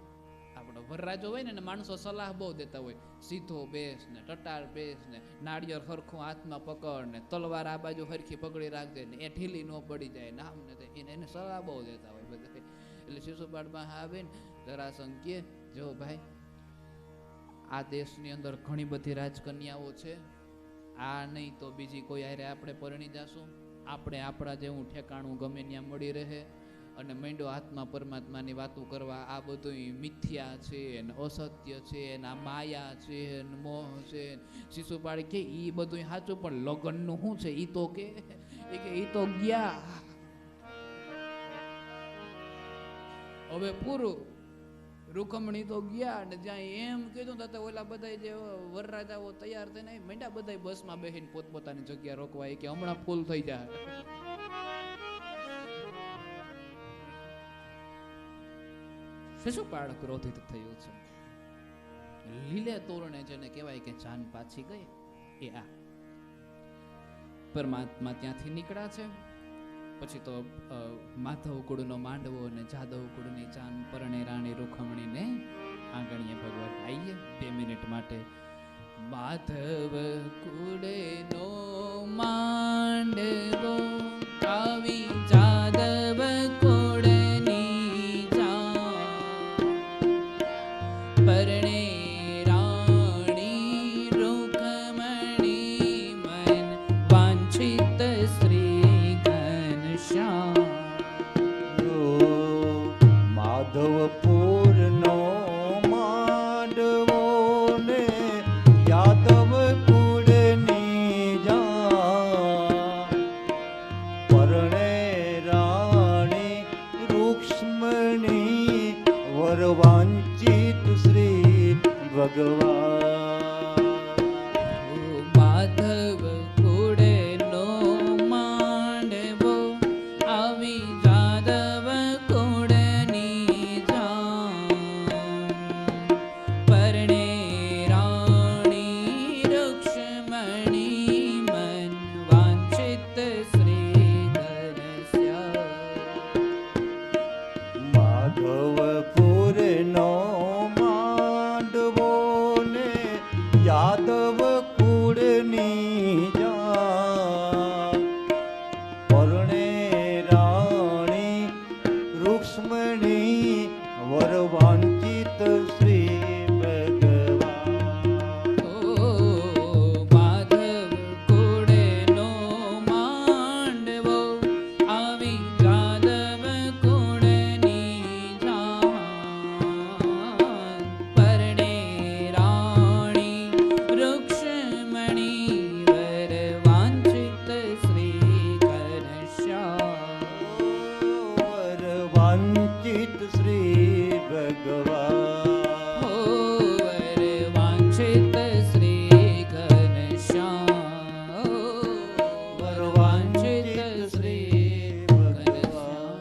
આપણો વરરાજો હોય ને એને માણસો સલાહ બહુ દેતા હોય, સીધો બેસ ને, ટટાર બેસ ને, નાળિયેર હરખું હાથમાં પકડ ને, તલવાર આ બાજુ હરખી પકડી રાખજે ને, એ ઢીલી ન પડી જાય ને, આમ ને એને સલાહ બહુ દેતા હોય બધા. એટલે શિશુપાળમાં આવે ને જરાસંઘ કે જો ભાઈ આ દેશની અંદર ઘણી બધી રાજકન્યાઓ છે, આ નહીં તો બીજી કોઈ હારે આપણે પરણી જાશું, આપણે આપણા જેવું ઠેકાણું ગમે ત્યાં મળી રહે, અને માંડ્યો આત્મા પરમાત્માની વાતો કરવા, આ બધું મિથ્યા છે ને, અસત્ય છે ને, આ માયા છે ને, મોહ છે. શિશુપાળ કે ઈ બધું સાચું, પણ લગ્નનું શું છે ઈ તો કે ઈ તો ગયા, હવે પૂરું. રૂકમણી તો ગયા ને જ્યાં એમ કીધું તો ઓલા બધા જે વરરાજાઓ તૈયાર થઈને માંડ્યા બધા બસમાં બેસીને પોતપોતાની જગ્યા રોકવા, કે હમણાં ફૂલ થઈ જાય. શિશુપાળ ક્રોધિત થયું છે. લીલે તોરણે જેને કહેવાય કે જાન પાછી ગઈ એ આ પરમાત્મા ત્યાંથી નીકળ્યા છે. પછી તો માધવ કુળનો માંડવો અને જાદવ કુળની જાન પરણે રાણી રૂખમણીને આંગણીએ ભગવાન આવીએ 2 મિનિટ માટે. માધવ કુળનો માંડવો આવી જાદવ કુળની જાન પરણે રાણી રૂખમણી મન વાંછિત શ્રી ઘનશ્યામ. માધવપુરનો માંડવો ને યાદવ કુળની જાન પરણે રાણી રૂક્ષ્મણી વરવાંચિત શ્રી ભગવાન. માધવ કુળનો માંડવો આવી જાદવ કુળની જાન પરણે રાણી રૂક્ષ્મણી મન વાંછિત શ્રી ઘનશ્યામ. માધવપુરનો માંડવો ને યાદવ કુળની જાન પરણે રાણી રૂક્ષ્મણી વરવાંચિત શ્રી ભગવાન. ઓ માધવ કુળનો માંડવો આવી જાદવ કુળની જાન પરણે રાણી રૂક્ષ્મણી વરવાંછિત શ્રી ઘનશ્યામ. વરવાંચિત શ્રી ભગવાન. ઓ વરવાંછિત શ્રી ઘનશ્યામ. વરવાંછિત શ્રી ઘનશ્યામ.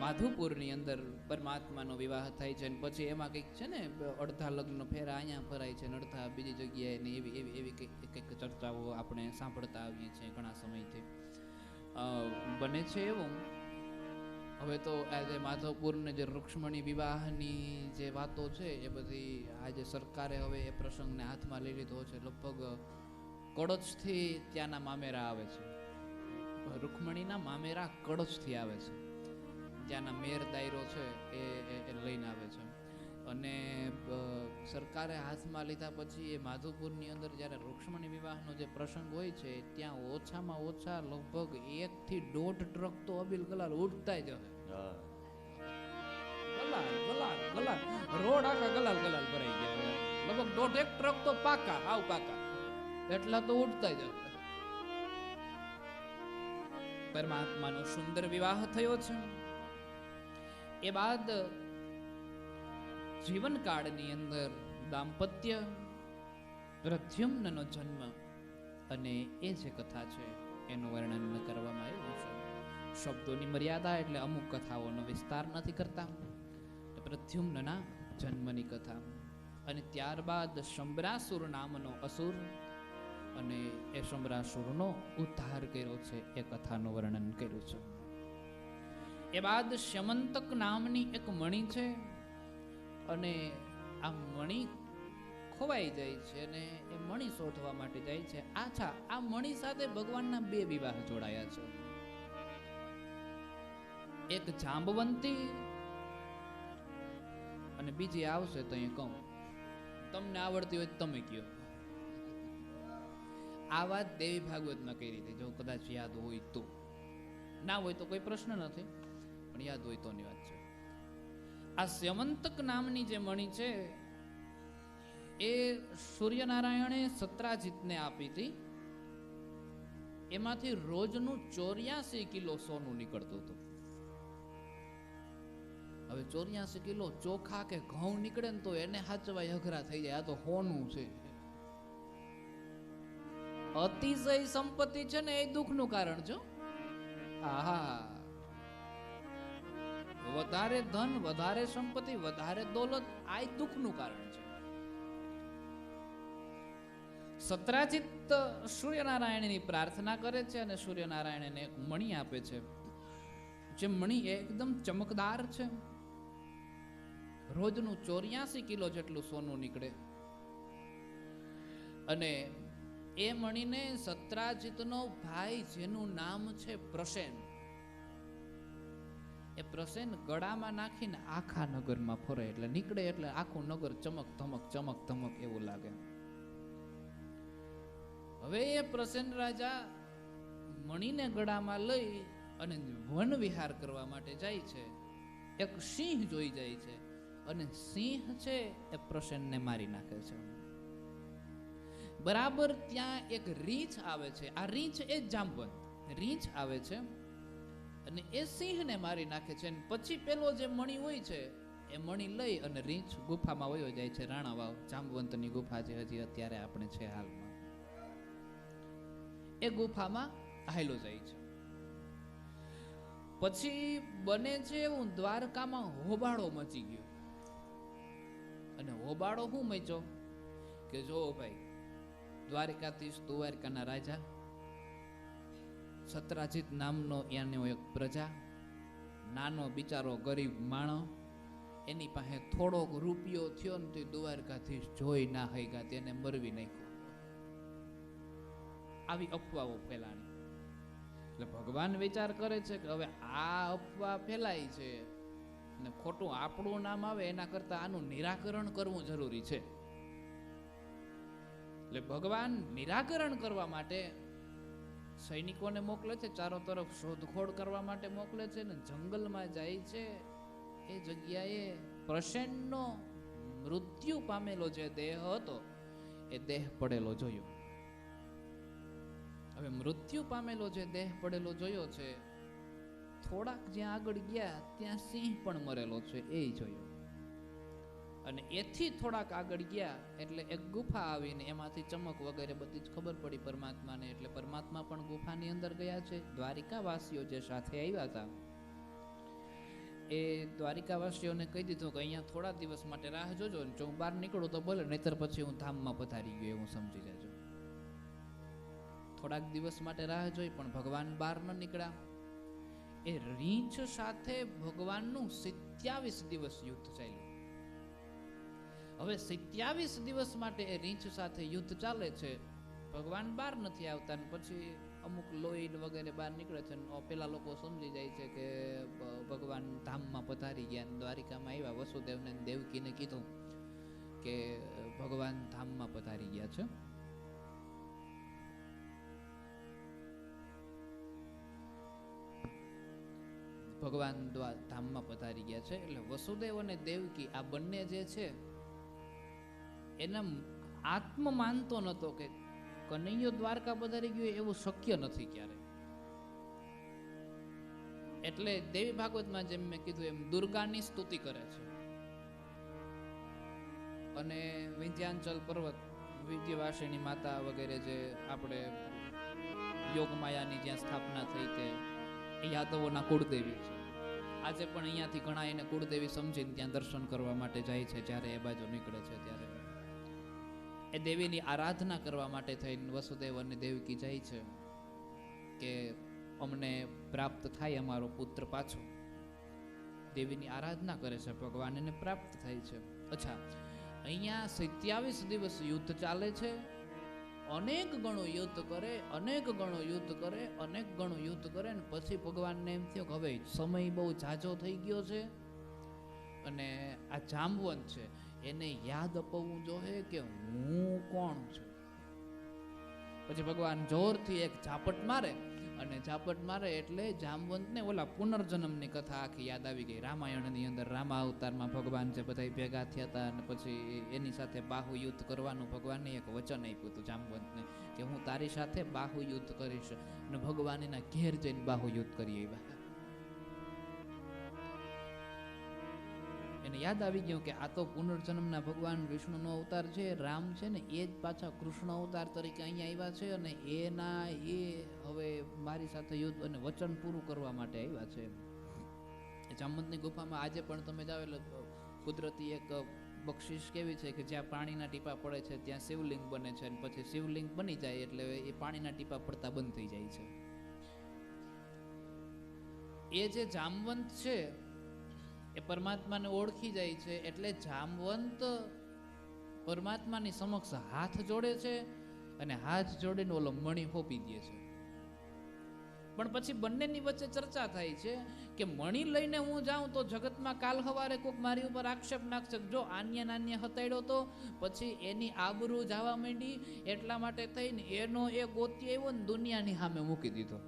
માધુપુરની અંદર પરમાત્માનો વિવાહ થાય છે, અને પછી એમાં કંઈક છે ને અડધા લગ્ન ફેરા અહીંયા ફરાય છે ને અડધા બીજી જગ્યાએ ને એવી એવી એવી કંઈક ચર્ચાઓ આપણે સાંભળતા આવીએ છીએ ઘણા સમયથી. બને છે એવું. હવે તો આજે માધવપુરને જે રૂક્ષ્મણી વિવાહની જે વાતો છે એ બધી આજે સરકારે હવે એ પ્રસંગને હાથમાં લઈ લીધો છે. લગભગ કડછથી ત્યાંના મામેરા આવે છે, રૂક્ષ્મણીના મામેરા કડછથી આવે છે, ત્યાંના મેર દાયરો છે એ લઈને આવે છે. અને સરકારે હાથમાં લીધા પછી એ માધવપુરની અંદર જ્યારે રૂક્ષ્મણી વિવાહનો જે પ્રસંગ હોય છે ત્યાં ઓછામાં ઓછા લગભગ 1 થી 1.5 ટ્રક તો અબીલ ગલાલ ઉઠતા જ હશે. ગલાલ ગલાલ ગલાલ રોડ આખા ગલાલ ગલાલ ભરાઈ ગયા હોય. લગભગ 1.5 ટ્રક તો પાકા, હાવ પાકા એટલા તો ઉઠતા જ હશે. પરમાત્માનો સુંદર વિવાહ થયો છે. એ બાદ જીવનકાળની અંદર દાંપત્ય પ્રદ્યુમ્નનો જન્મ અને એ જે કથા છે એનું વર્ણન કરવામાં આવ્યું છે. શબ્દોની મર્યાદા એટલે અમુક કથાઓનો વિસ્તાર નથી કરતા. પ્રદ્યુમ્નના જન્મની કથા, અને ત્યારબાદ શંબરાસુર નામનો અસુર અને એ શંબરાસુરનો ઉદ્ધાર કર્યો છે એ કથાનું વર્ણન કર્યું છે. એ બાદ શ્યમંતક નામની એક મણી છે, અને આ મણી ખોવાઈ જાય છે અને એ મણી શોધવા માટે જાય છે. આછા, આ મણી સાથે ભગવાનના 2 વિવાહ જોડાયા છે. એક જાંબવંતી અને બીજી આવશે તો અહીં કહું. તમને આવડતી હોય તો તમે કયો. આ વાત દેવી ભાગવતમાં કઈ રીતે, જો કદાચ યાદ હોય તો. ના હોય તો કોઈ પ્રશ્ન નથી, પણ યાદ હોય તોની વાત છે. આ સ્યમંતક નામની જે મણી છે એ સૂર્યનારાયણે સત્રાજીતને આપી હતી. એમાંથી રોજનું 84 કિલો સોનું નીકળતું હતું. હવે 84 કિલો ચોખા કે ઘઉં નીકળે ને તો એને હાચવાય અઘરા થઈ જાય. આ તો હોનું છે. અતિશય સંપત્તિ છે ને એ દુઃખનું કારણ છે. આહા, વધારે ધન, વધારે સંપત્તિ, વધારે દોલત, આ દુઃખનું કારણ છે. સત્રાજીત સૂર્યનારાયણની પ્રાર્થના કરે છે અને સૂર્યનારાયણ એને એક મણી આપે છે. જે મણી એકદમ ચમકદાર છે. રોજનું 84 કિલો જેટલું સોનું નીકળે. અને એ મણીને સત્રાજીતનો ભાઈ, જેનું નામ છે પ્રસેન, એ પ્રસેન ગળામાં નાખીને આખા નગરમાં ફરે. એટલે નીકળે એટલે આખું નગર ચમક ધમક એવું લાગે. હવે એ પ્રસેન રાજા મણીને ગળામાં લઈ અને વન વિહાર કરવા માટે જાય છે. એક સિંહ જોઈ જાય છે અને સિંહ છે એ પ્રસેનને મારી નાખે છે. બરાબર ત્યાં એક રીંછ આવે છે. આ રીંછ એ જાંબવંત રીંછ આવે છે અને એ સિંહને મારી નાખે છે. પછી પેલો જે મણી હોય છે એ મણી લઈ અને રીંછ ગુફામાં વયો જાય છે. રાણાવાવ જાંબવંતની ગુફા જે હજી અત્યારે આપણે છે હાલમાં, એ ગુફામાં હાલ્યો જાય છે. પછી બને છે એવું, દ્વારકામાં હોબાળો મચી ગયો. અને હોબાળો શું મચ્યો કે જો ભાઈ, દ્વારકાધીશ, દ્વારકાના રાજા સત્રાજીત નામનો એનો એક પ્રજા, નાનો બિચારો ગરીબ માણસ, એની પાસે થોડોક રૂપિયો થયો ને તે દ્વારકાધીશ જોઈ ના હૈગા, તેને મરવી નાખ્યો. આવી અફવાઓ ફેલાણી. એટલે ભગવાન વિચાર કરે છે કે હવે આ અફવા ફેલાય છે ને ખોટું આપણું નામ આવે, એના કરતા આનું નિરાકરણ કરવું જરૂરી છે. એટલે ભગવાન નિરાકરણ કરવા માટે સૈનિકોને મોકલે છે, ચારો તરફ શોધખોળ કરવા માટે મોકલે છે ને જંગલમાં જાય છે. એ જગ્યાએ પ્રસેનનો મૃત્યુ પામેલો જે દેહ હતો એ દેહ પડેલો જોયો. હવે મૃત્યુ પામેલો જે દેહ પડેલો જોયો છે, થોડાક જ્યાં આગળ ગયા ત્યાં સિંહ પણ મરેલો છે એ જોયો. અને એથી થોડાક આગળ ગયા એટલે એક ગુફા આવીને એમાંથી ચમક વગેરે બધી જ ખબર પડી પરમાત્માને. એટલે પરમાત્મા પણ ગુફાની અંદર ગયા છે. દ્વારિકાવાસીઓ જે સાથે આવ્યા હતા એ દ્વારિકાવાસીઓને કહી દીધું કે અહીંયા થોડા દિવસ માટે રાહ જોજો, જો હું બહાર નીકળું તો ભલે, નહીતર પછી હું ધામમાં પધારી ગયો એવું સમજી જાજો. થોડાક દિવસ માટે રાહ જોઈ પણ ભગવાન બહાર ન નીકળ્યા. એ રીંછ સાથે ભગવાનનું 27 દિવસ યુદ્ધ ચાલ્યું. હવે 27 દિવસ માટે એ રીંછ સાથે યુદ્ધ ચાલે છે. ભગવાન બહાર નથી આવતા ને પછી અમુક લોહી વગેરે બહાર નીકળે છે. પેલા લોકો સમજી જાય છે કે ભગવાન ધામમાં પધારી ગયા, દ્વારિકામાં આવ્યા. વસુદેવને દેવકીને કીધું કે ભગવાન ધામમાં પધારી ગયા છે. ભગવાન ધામમાં પધારી ગયા છે. એટલે વસુદેવ અને દેવકી આ બંને જે છે એને આત્મ માનતો નતો કે કનૈયો દ્વારકા પધારી ગયો એવું શક્ય નથી ક્યારે. એટલે દેવી ભાગવતમાં જેમ મેં કીધું એમ દુર્ગાની સ્તુતિ કરે છે. અને વિંધ્યાચલ પર્વત, વિંધ્યવાસિની માતા વગેરે જે આપણે યોગમાયાની જ્યાં સ્થાપના થઈ તે યાદવોના કુળદેવી છે. આજે પણ અહીંયાથી ઘણા એને કુળદેવી સમજીને ત્યાં દર્શન કરવા માટે જાય છે. જ્યારે એ બાજુ નીકળે છે ત્યારે એ દેવીની આરાધના કરવા માટે થઈને વસુદેવ અને દેવકી જાય છે કે અમને પ્રાપ્ત થાય અમારો પુત્ર પાછો. દેવીની આરાધના કરે છે, ભગવાન એને પ્રાપ્ત થાય છે. અચ્છા, અહીંયા 27 દિવસ યુદ્ધ ચાલે છે. અનેક ગણું યુદ્ધ કરે, અનેક ગણું યુદ્ધ કરે, અનેક ગણું યુદ્ધ કરે, અને પછી ભગવાનને એમ થયું કે હવે સમય બહુ ઝાઝો થઈ ગયો છે અને આ જાંબવંત છે એને યાદ અપાવવું જોઈએ કે હું કોણ છું. પછી ભગવાન જોરથી એક ઝાપટ મારે, અને ઝાપટ મારે એટલે જાંબવંતને ઓલા પુનર્જન્મની કથા આખી યાદ આવી ગઈ. રામાયણની અંદર રામા અવતારમાં ભગવાન જે બધા ભેગા થયા હતા અને પછી એની સાથે બાહુ યુદ્ધ કરવાનું ભગવાનને એક વચન આપ્યું હતું જાંબવંતને કે હું તારી સાથે બાહુ યુદ્ધ કરીશ, અને ભગવાન એના ઘેર જઈને બાહુ યુદ્ધ કરી આવ્યા. એને યાદ આવી ગયું કે આ તો પુનર્જન્મના ભગવાન વિષ્ણુનો અવતાર છે, રામ છે ને એ જ પાછા કૃષ્ણ અવતાર તરીકે અહીંયા આવ્યા છે, અને એ હવે મારી સાથે યુદ્ધ અને વચન પૂરું કરવા માટે આવ્યા છે. જાંબવંતની ગુફામાં આજે પણ તમે જાઓ એટલે કુદરતી એક બક્ષિસ કેવી છે કે જ્યાં પાણીના ટીપા પડે છે ત્યાં શિવલિંગ બને છે, અને પછી શિવલિંગ બની જાય એટલે એ પાણીના ટીપા પડતા બંધ થઈ જાય છે. એ જે જાંબવંત છે એ પરમાત્માને ઓળખી જાય છે, એટલે જાંબવંત પરમાત્માની સમક્ષ હાથ જોડે છે અને હાથ જોડીને ઓલો મણી હોપી દે છે. પણ પછી બંનેની વચ્ચે ચર્ચા થાય છે કે મણી લઈને હું જાઉં તો જગતમાં કાલ હવારે કોઈક મારી ઉપર આક્ષેપ નાખશે, જો આન્ય નાન્ય હતાડ્યો તો પછી એની આબરૂ જવા માંડી, એટલા માટે થઈને એનો એ ગોતી આવ્યો ને દુનિયાની સામે મૂકી દીધો.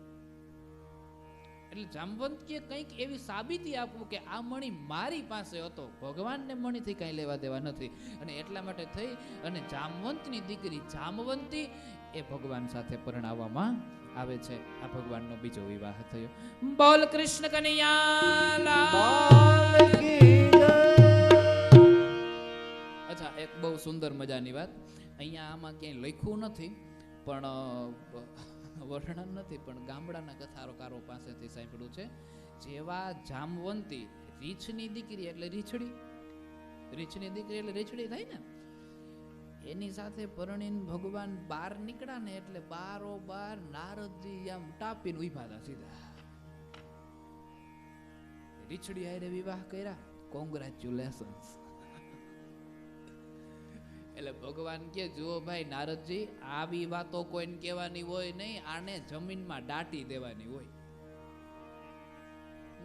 એટલે જાંબવંત કે કંઈક એવી સાબિતી આપવું કે આ મણી મારી પાસે હતો, ભગવાનને મણીથી કઈ લેવા દેવા નથી, અને એટલા માટે થઈ અને જાંબવંતની દીકરી જાંબવંતી એ ભગવાન સાથે પરણાવવામાં આવે છે. આ ભગવાનનો બીજો વિવાહ થયો. બોલ કૃષ્ણ કનૈયા લાલ કી જય. અચ્છા, એક બહુ સુંદર મજાની વાત અહીંયા આમાં ક્યાંય લખ્યું નથી, પણ વર્ણન નથી, પણ ગામડાના કથાકારો પાસેથી સાંભળ્યું છે. જેવા જાંબવંતી રીછની દીકરી એટલે રીછડી, રીછની દીકરી એટલે રીછડી થાય ને, એની સાથે પરણીને ભગવાન બહાર નીકળ્યા ને એટલે બારોબાર નારદજી આમ ટાપીને ઉભા હતા સીધા. રીછડી હારે વિવાહ કર્યા, કોંગ્રેચ્યુલેશન્સ. એટલે ભગવાન કે જુઓ ભાઈ નારદજી, આવી વાતો કોઈને કહેવાની હોય નહીં, આને જમીનમાં દાટી દેવાની હોય.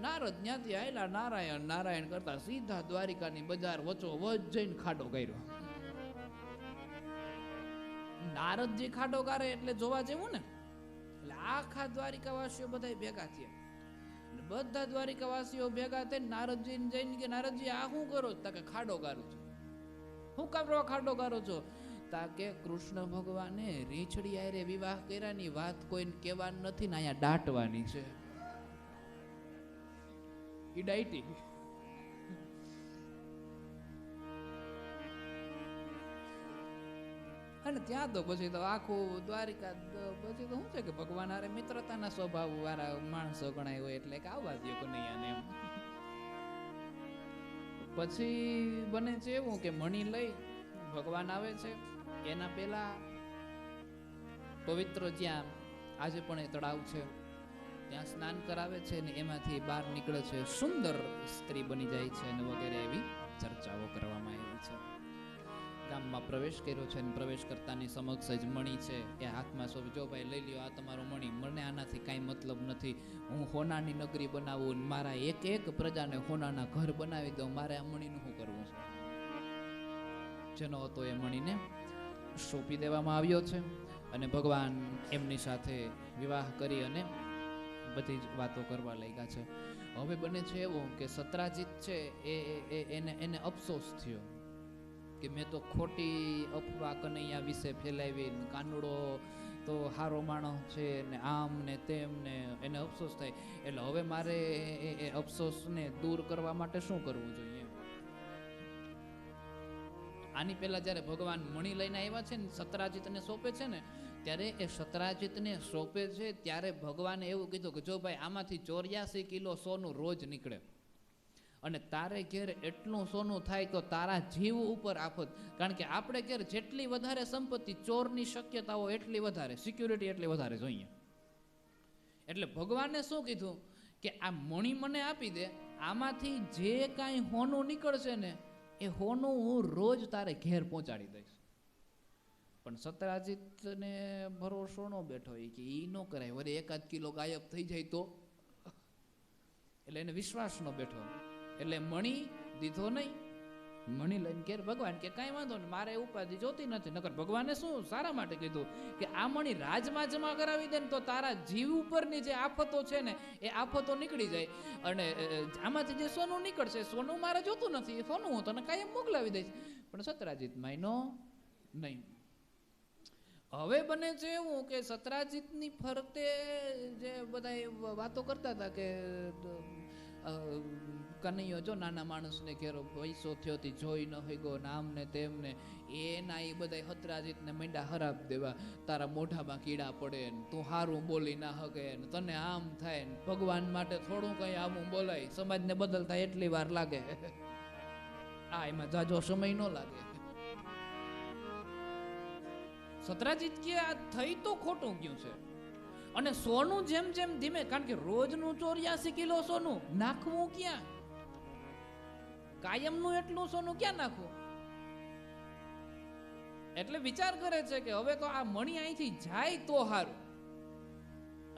નારદ ત્યાંથી આયલા નારાયણ નારાયણ કરતા સીધા દ્વારિકાની બજાર વચ્ચો વચ જઈને ખાડો કર્યો. નારદજી ખાડો ગારે એટલે જોવા જેવું ને, એટલે આખા દ્વારિકાવાસીઓ બધા ભેગા થયા. બધા દ્વારિકાવાસીઓ ભેગા થઈને નારદજીને જઈને કે નારદજી આ શું કરો? તા કે ખાડો ગારું છું. હું કાબરો ખાડો ગારો છો? તા કે કૃષ્ણ ભગવાને રીછડી આરે વિવાહ કર્યાની વાત કોઈને કહેવાની નથી ને અહીંયા દાટવાની છે. ઈ ડાઈટી. અને ત્યાં તો પછી તો આખું દ્વારિકા પછી તો શું છે કે ભગવાન હારે મિત્રતાના સ્વભાવ વાળા માણસો ગણાય હોય એટલે કે આવવા દો કનૈયાને એમ. પછી બને છે એવું કે મણી લઈ ભગવાન આવે છે. એના પહેલા પવિત્ર જ્યાં આજે પણ એ તળાવ છે ત્યાં સ્નાન કરાવે છે ને એમાંથી બહાર નીકળે છે, સુંદર સ્ત્રી બની જાય છે અને વગેરે એવી ચર્ચાઓ કરવામાં આવી છે. ગામમાં પ્રવેશ કર્યો છે અને પ્રવેશ કરતાની સમક્ષ જ મણી છે એ હાથમાં સોંપી, જો ભાઈ લઈ લ્યો આ તમારો મણી, મને આનાથી કાંઈ મતલબ નથી, હું હોનાની નગરી બનાવું, મારા એક એક પ્રજાને હોનાના ઘર બનાવી દઉં, મારે આ મણીનું શું કરવું છે? જેનો હતો એ મણીને સોંપી દેવામાં આવ્યો છે અને ભગવાન એમની સાથે વિવાહ કરી અને બધી જ વાતો કરવા લાગ્યા છે. હવે બને છે એવું કે સત્રાજીત છે એને અફસોસ થયો કે મેં તો ખોટી અફવા કનૈયા વિશે ફેલાવી, કાનુડો તો હારો માણસ છે ને આમ ને તેમ ને, એને અફસોસ થાય. એટલે હવે મારે એ અફસોસને દૂર કરવા માટે શું કરવું જોઈએ? આની પહેલા જ્યારે ભગવાન મણી લઈને આવ્યા છે ને સત્રાજીતને સોંપે છે ને, ત્યારે એ સત્રાજીતને સોંપે છે ત્યારે ભગવાને એવું કીધું કે જો ભાઈ આમાંથી 84 કિલો સોનું રોજ નીકળે અને તારે ઘેર એટલું સોનું થાય તો તારા જીવ ઉપર આફત, કારણ કે આપણે ઘેર જેટલી વધારે સંપત્તિ, ચોરની શક્યતાઓ એટલી વધારે, સિક્યુરિટી એટલી વધારે જોઈએ. એટલે ભગવાને શું કીધું કે આ મણી મને આપી દે, આમાંથી જે કાંઈ હોનું નીકળશે ને એ હોનું હું રોજ તારે ઘેર પહોંચાડી દઈશ. પણ સત્રાજીતને ભરોસો ન બેઠો એ કે એ ન કરાય, વળી 1-8 કિલો ગાયબ થઈ જાય તો, એટલે એને વિશ્વાસ ન બેઠો. એટલે મણી દીધો નહીં. મણી લઈને ઘેર ભગવાન કે કાંઈ વાંધો નહીં, મારે ઉપાધિ જોતી નથી. નકર ભગવાને શું શાના માટે કીધું કે આ મણી રાજમાં જમા કરાવી દે ને તો તારા જીવ ઉપરની જે આફતો છે ને એ આફતો નીકળી જાય. અને આમાંથી જે સોનું નીકળશે, સોનું મારે જોતું નથી, એ સોનું હું તને કાયમ મોકલાવી દઈશ. પણ સત્રાજીત માયનો નહીં. હવે બને છે એવું કે સત્રાજીતની ફરતે જે બધા વાતો કરતા હતા કે કનૈયો જો નાના માણસને ઘેરો પૈસો થયો જોઈ ન હોય ગો નામ ને તેમને, એના એ બધા સત્રાજીતને મીંડા હરાબ દેવા, તારા મોઢામાં કીડા પડે ને તું હારું બોલી ના હકે ને તને આમ થાય ને ભગવાન માટે થોડું કઈ આવું બોલાય, સમાજને બદલતા એટલી વાર લાગે. આ એમાં જાજો સમય ન લાગે. સત્રાજીત કે આ થઈ તો ખોટું ગયું છે. અને સોનું જેમ જેમ ધીમે, કારણ કે રોજનું 84 કિલો સોનું નાખવું ક્યાં, કાયમનું એટલું સોનું ક્યાં નાખવું. એટલે વિચાર કરે છે કે હવે તો આ મણી અહીંથી જાય તો સારું.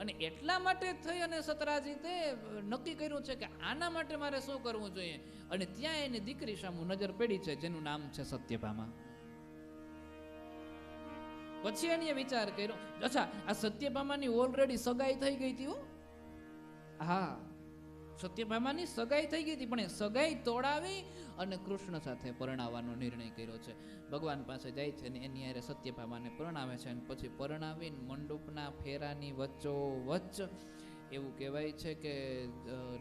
અને એટલા માટે થઈ અને સત્રાજીતે નક્કી કર્યું છે કે આના માટે મારે શું કરવું જોઈએ. અને ત્યાં એની દીકરી સામુ નજર પડી છે જેનું નામ છે સત્યભામા. પછી એને વિચાર કર્યો, અચ્છા આ સત્યભામાની ઓલરેડી સગાઈ થઈ ગઈ હતી. હા, સત્યભામાની સગાઈ થઈ ગઈ હતી, પણ એ સગાઈ તોડાવી અને કૃષ્ણ સાથે પરણાવવાનો નિર્ણય કર્યો છે. ભગવાન પાસે જાય છે ને એની હારે સત્યભામાને પરણાવે છે. અને પછી પરણાવીને મંડપના ફેરાની વચ્ચોવચ્ચ એવું કહેવાય છે કે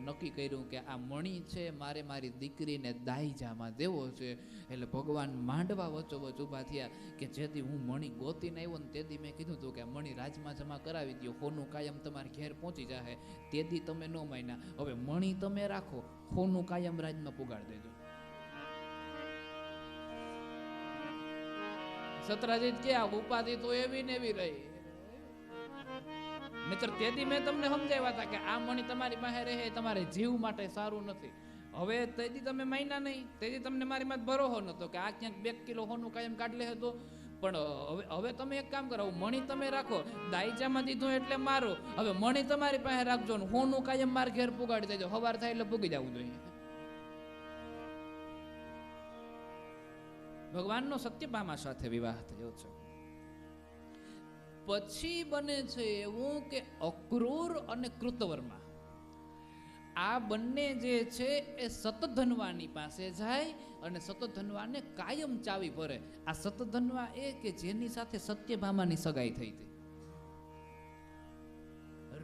નક્કી કર્યું કે આ મણી છે મારે મારી દીકરીને દાઈજામાં દેવો છે. એટલે ભગવાન માંડવા વચ્ચોવચ્ચ ઊભા થયા કે જેથી હું મણી ગોતીને આવ્યો ને તેથી મેં કીધું હતું કે આ મણી રાજમાં જમા કરાવી દો, હોનું કાયમ તમારે ઘેર પહોંચી જાય. તેથી તમે ન માન્યા, હવે મણી તમે રાખો, હોનું કાયમ રાજમાં પુગાડી દેજો. સત્રાજીત કે આ ઉપાધિ તો એવી ને એવી રહી. મિત્ર તેથી મેં તમને સમજાવ્યા હતા કે આ મણી તમારી પાસે રહે તમારે જીવ માટે સારું નથી. હવે તેથી તમે માન્યા નહીં, તેથી તમને મારી માં ભરોસો નતો કે આ ક્યાંક 2 કિલો હોનું કાયમ કાઢ લે હતો. પણ હવે તમે એક કામ કરો, મણી તમે રાખો, દાઈજામાં દીધું એટલે મારો, હવે મણી તમારી પાસે રાખજો ને હોનું કાયમ માર ઘેર પુગાડી દેજો, સવાર થાય એટલે પૂગી જવું જોઈએ. ભગવાનનો સત્યભામા સાથે વિવાહ થયો છે. પછી બને છે એવું કે અક્રૂર અને કૃતવર્મા આ બંને જે છે એ સતધનવાની પાસે જાય અને સતધનવાને કાયમ ચાવી ભરે. આ સતધનવા એ કે જેની સાથે સત્યભામાની સગાઈ થઈ હતી,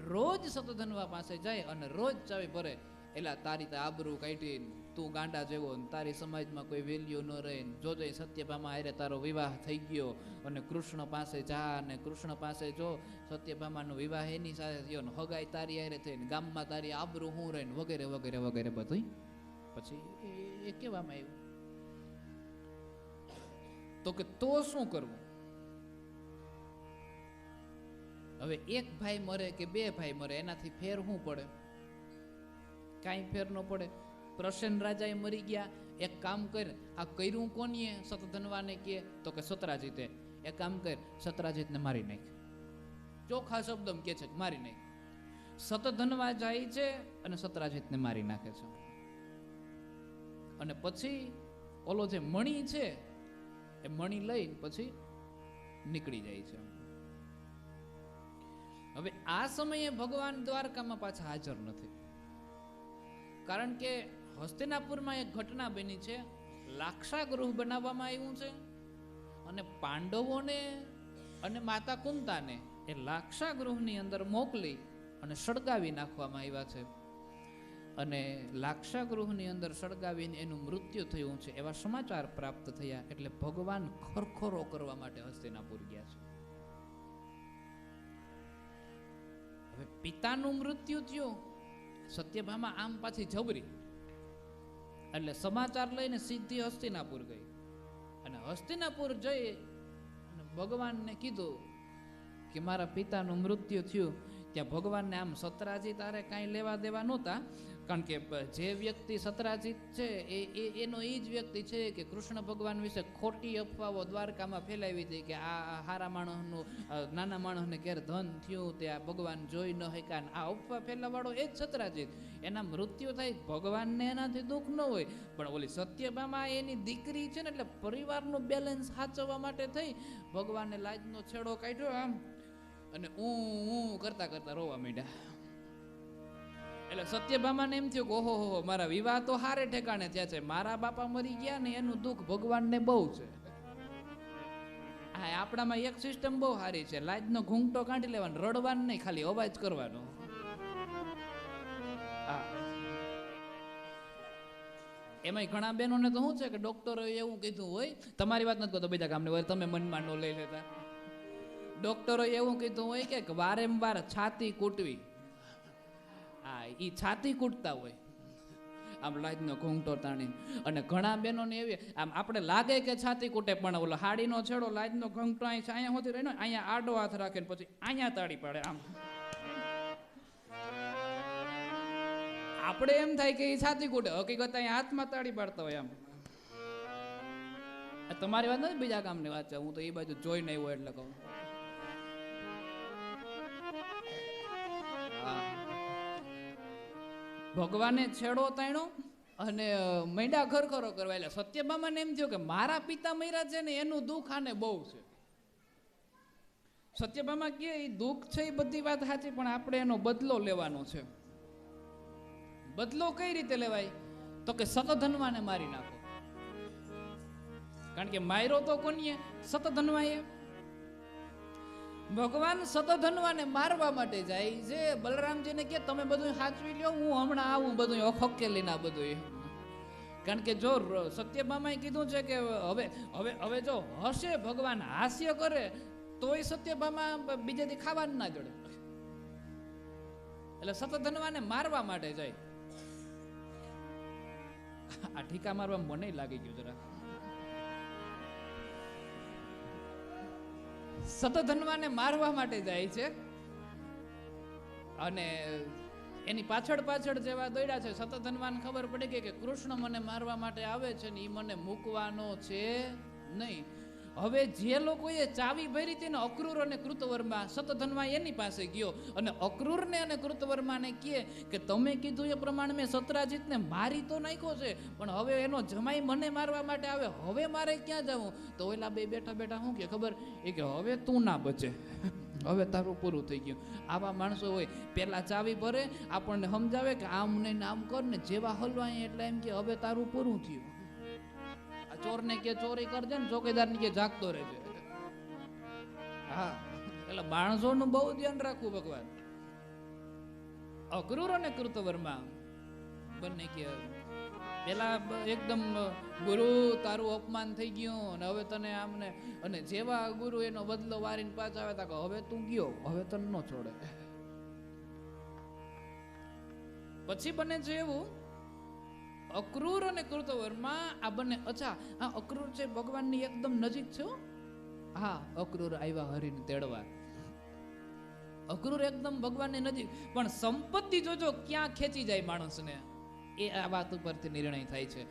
રોજ સતધનવા પાસે જાય અને રોજ ચાવી ભરે. એટલે તારી તો આબરૂ કાઢી, તું ગાંડા જેવો, તારી સમાજમાં કોઈ વેલ્યુ ન રહે, જોજે સત્યભામા હારે તારો વિવાહ થઈ ગયો અને કૃષ્ણ પાસે જા, અને કૃષ્ણ પાસે જો સત્યભામાનો વિવાહ એની સાથે થયો ને હગાઈ તારી હારે થઈ ને ગામમાં તારી આબરૂ હું રહે ને વગેરે વગેરે વગેરે બધું. પછી એ કહેવામાં આવ્યું તો કે તો શું કરવું. હવે એક ભાઈ મરે કે 2 ભાઈ મરે એનાથી ફેર શું પડે, કાંઈ ફેર ન પડે. પ્રસન્ન રાજાએ મરી ગયા, એક કામ કર, આ કર્યું કોનીએ, સતધનવાને કહે તો કે સત્રાજીતે. એક કામ કર, સત્રાજીતને મારી નાખ. ચોખ્ખા શબ્દમાં કહે છે કે મારી નાખ. સતધનવા જાય છે અને સત્રાજીતને મારી નાખે છે. અને પછી ઓલો જે મણી છે એ મણી લઈને પછી નીકળી જાય છે. હવે આ સમયે ભગવાન દ્વારકામાં પાછા હાજર નથી, કારણ કે હસ્તિનાપુરમાં એક ઘટના બની છે. લાક્ષાગૃહ બનાવવામાં આવ્યું છે અને પાંડવોને અને માતા કુંતાને એ લાક્ષાગૃહની અંદર મોકલી અને સળગાવી નાખવામાં આવ્યા છે. અને લાક્ષાગૃહની અંદર સળગાવીને એનું મૃત્યુ થયું છે એવા સમાચાર પ્રાપ્ત થયા. એટલે ભગવાન ખરખરો કરવા માટે હસ્તિનાપુર ગયા છે. હવે પિતાનું મૃત્યુ થયું, સત્યભામા આમ પાછી જબરી, એટલે સમાચાર લઈને સીધી હસ્તિનાપુર ગઈ. અને હસ્તિનાપુર જઈ અને ભગવાનને કીધું કે મારા પિતાનું મૃત્યુ થયું. ત્યાં ભગવાનને આમ સત્રાજી તારે કાંઈ લેવા દેવા નહોતા, કારણ કે જે વ્યક્તિ સતરાજીત છે એનો એ જ વ્યક્તિ છે કે કૃષ્ણ ભગવાન વિશે ખોટી અફવાઓ દ્વારકામાં ફેલાવી હતી કે આ હારા માણસનું નાના માણસને ક્યારે ધન થયું તે આ ભગવાન જોઈ ન શક્યા. આ અફવા ફેલાવાળો એ જ સતરાજીત. એના મૃત્યુ થાય ભગવાનને એનાથી દુઃખ ન હોય, પણ ઓલી સત્યભામા એની દીકરી છે ને એટલે પરિવારનું બેલેન્સ સાચવવા માટે થઈ ભગવાનને લાજનો છેડો કાઢ્યો આમ અને હું કરતા કરતા રોવા માંડ્યા. એટલે સત્યભામાને એમ થયું કે ઓહો હો મારા વિવાહ તો હારે ઠેકાણે થયા છે, મારા બાપા મરી ગયા ને એનું દુઃખ ભગવાનને બહુ છે. હા, આપણામાં એક સિસ્ટમ બહુ સારી છે, લાજનો ઘૂંઘટો કાઢી લેવાનો, રડવાનું નહીં, ખાલી અવાજ કરવાનો. હા, એમાંય ઘણા બહેનોને તો શું છે કે ડોક્ટરોએ એવું કીધું હોય, તમારી વાત નથી કરતો બીજા કામની હોય, તમે મનમાં ન લઈ લેતા. ડોક્ટરોએ એવું કીધું હોય કે વારંવાર છાતી કૂટવી. હા, એ છાતી કૂટતા હોય આમ લાજનો ઘૂંઘટો તાણી. અને ઘણા બહેનોને એવી આમ આપણે લાગે કે છાતી કૂટે, પણ ઓલો હાડીનો છેડો લાજનો ઘૂંઘટો અહીંયા હોતી રહી ને અહીંયા આડો હાથ રાખે ને પછી અહીંયા તાળી પાડે આમ. આપણે એમ થાય કે એ છાતી કૂટે, હકીકત અહીંયા હાથમાં તાળી પાડતા હોય આમ. તમારી વાત નથી, બીજા કામની વાત છે, હું તો એ બાજુ જોઈને આવ્યો એટલે કહું. ભગવાને છેડો તાણ્યો અને મૈડા ખરખરો કરવા. એટલે સત્યભામાને એમ થયું કે મારા પિતા મર્યા છે ને એનું દુઃખ આને બહુ છે. સત્યભામા કે એ દુઃખ છે એ બધી વાત સાચી, પણ આપણે એનો બદલો લેવાનો છે. બદલો કઈ રીતે લેવાય? તો કે સતધન્વાને મારી નાખો. કારણ કે માર્યો તો કોનીએ? સતધન્વાએ. ભગવાન સતધન્વાને મારવા માટે જાય છે. બલરામજીને કે તમે બધું સાચવી લ્યો, હું હમણાં આવું બધું ખકેલી ના બધું. કારણ કે જો સત્યભામાએ કીધું છે કે હવે હવે હવે જો હશે ભગવાન હાસ્ય કરે તોય સત્યભામા બીજે દી ખાવાનું ના જોડે. એટલે સતધન્વાને મારવા માટે જાય. આ ઠીકા મારવા મને લાગી ગયું જરા. સતધન્વાને મારવા માટે જાય છે અને એની પાછળ પાછળ જેવા દોડ્યા છે. સતધન્વાને ખબર પડી ગઈ કે કૃષ્ણ મને મારવા માટે આવે છે ને એ મને મૂકવાનો છે નહીં. હવે જે લોકોએ ચાવી ભરી હતી ને અક્રૂર અને કૃતવર્મા, સતધન્વા એની પાસે ગયો અને અક્રૂરને અને કૃતવર્માને કહે કે તમે કીધું એ પ્રમાણે મેં સત્રાજીતને મારી તો નાખ્યો છે, પણ હવે એનો જમાઈ મને મારવા માટે આવે, હવે મારે ક્યાં જવું? તો ઓલા બે બેઠા બેઠા શું કે ખબર? એ કે હવે તું ના બચે, હવે તારું પૂરું થઈ ગયું. આવા માણસો હોય, પેલા ચાવી ભરે, આપણને સમજાવે કે આમ નહીં આમ કર ને, જેવા હલવાય એટલે એમ કે હવે તારું પૂરું થયું. ચોર ને કે ચોરી કરજે ને ચોકીદાર ને કે જાગતો રહેજે. હા, એટલે માણસોનું બહુ ધ્યાન રાખવું ભગવાન. અક્રૂર અને કૃતવર્મા બંને કે પેલા એકદમ ગુરુ તારું અપમાન થઈ ગયું અને હવે તને આમને, અને જેવા ગુરુ એનો બદલો વારીને પાછા આવે તા હવે તું ગયો, હવે તને ન છોડે. પછી બને છે એવું અક્રૂર અને કૃતવર્મા આ બંને. અચ્છા, આ અક્રૂર છે ભગવાનની એકદમ નજીક છે. હા, અક્રૂર આવ્યા હરિને તેડવા. અક્રૂર એકદમ ભગવાનની નજીક, પણ સંપત્તિ જોજો ક્યાં ખેંચી જાય માણસને, એ આ વાત ઉપરથી નિર્ણય થાય છે.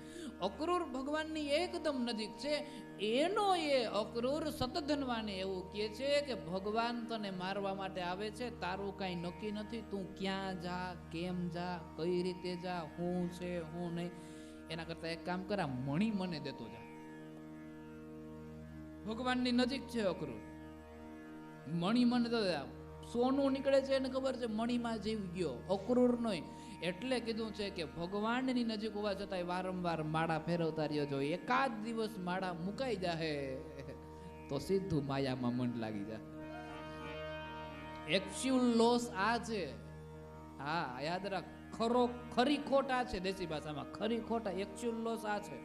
અક્રૂર ભગવાનની એકદમ નજીક છે. એનો એ અક્રૂર સતધન્વાને એવું કહે છે કે ભગવાન તને મારવા માટે આવે છે, તારું કાંઈ નક્કી નથી, તું ક્યાં જા, કેમ જા, કઈ રીતે જા, શું છે શું નહીં. એના કરતા એક કામ કર, મણી મને દેતો જા. ભગવાનની નજીક છે અક્રૂર, મણી મને દેતો જા. સોનું નીકળે છે એને ખબર છે, મણીમાં જીવ ગયો, અક્રૂર નહીં. એટલે કીધું છે કે ભગવાનની નજીક હોવા છતાંય વારંવાર માળા ફેરવતા રહ્યો. જો એકાદ દિવસ માળા મુકાઈ જાહે તો સીધું માયામાં મન લાગી જાય. એકચ્યુઅલ લોસ આ છે. હા, યાદ રાખ, ખરી ખોટ આ છે. દેશી ભાષામાં ખરી ખોટા એકચ્યુઅલ લોસ આ છે.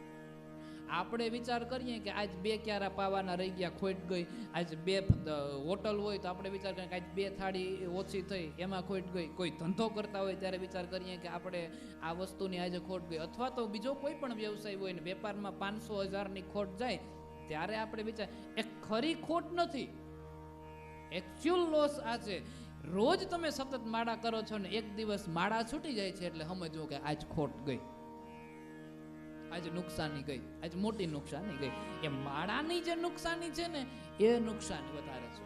આપણે વિચાર કરીએ કે આજ 2 ક્યારા પાવાના રહી ગયા, ખોટ ગઈ. આજ 2 હોટલ હોય તો આપણે વિચાર કરીએ કે આજ 2 થાળી ઓછી થઈ, એમાં ખોટ ગઈ. કોઈ ધંધો કરતા હોય ત્યારે વિચાર કરીએ કે આપણે આ વસ્તુની આજે ખોટ ગઈ. અથવા તો બીજો કોઈ પણ વ્યવસાય હોય ને વેપારમાં 500,000ની ખોટ જાય ત્યારે આપણે વિચાર, એ ખરી ખોટ નથી, એકચ્યુઅલ લોસ આ છે. રોજ તમે સતત માળા કરો છો ને એક દિવસ માળા છૂટી જાય છે એટલે સમજો કે આજ ખોટ ગઈ, આજ નુકસાની ગઈ, આજ મોટી નુકસાની ગઈ. એ માળાની જે નુકસાની છે ને એ નુકસાની વધારે છે.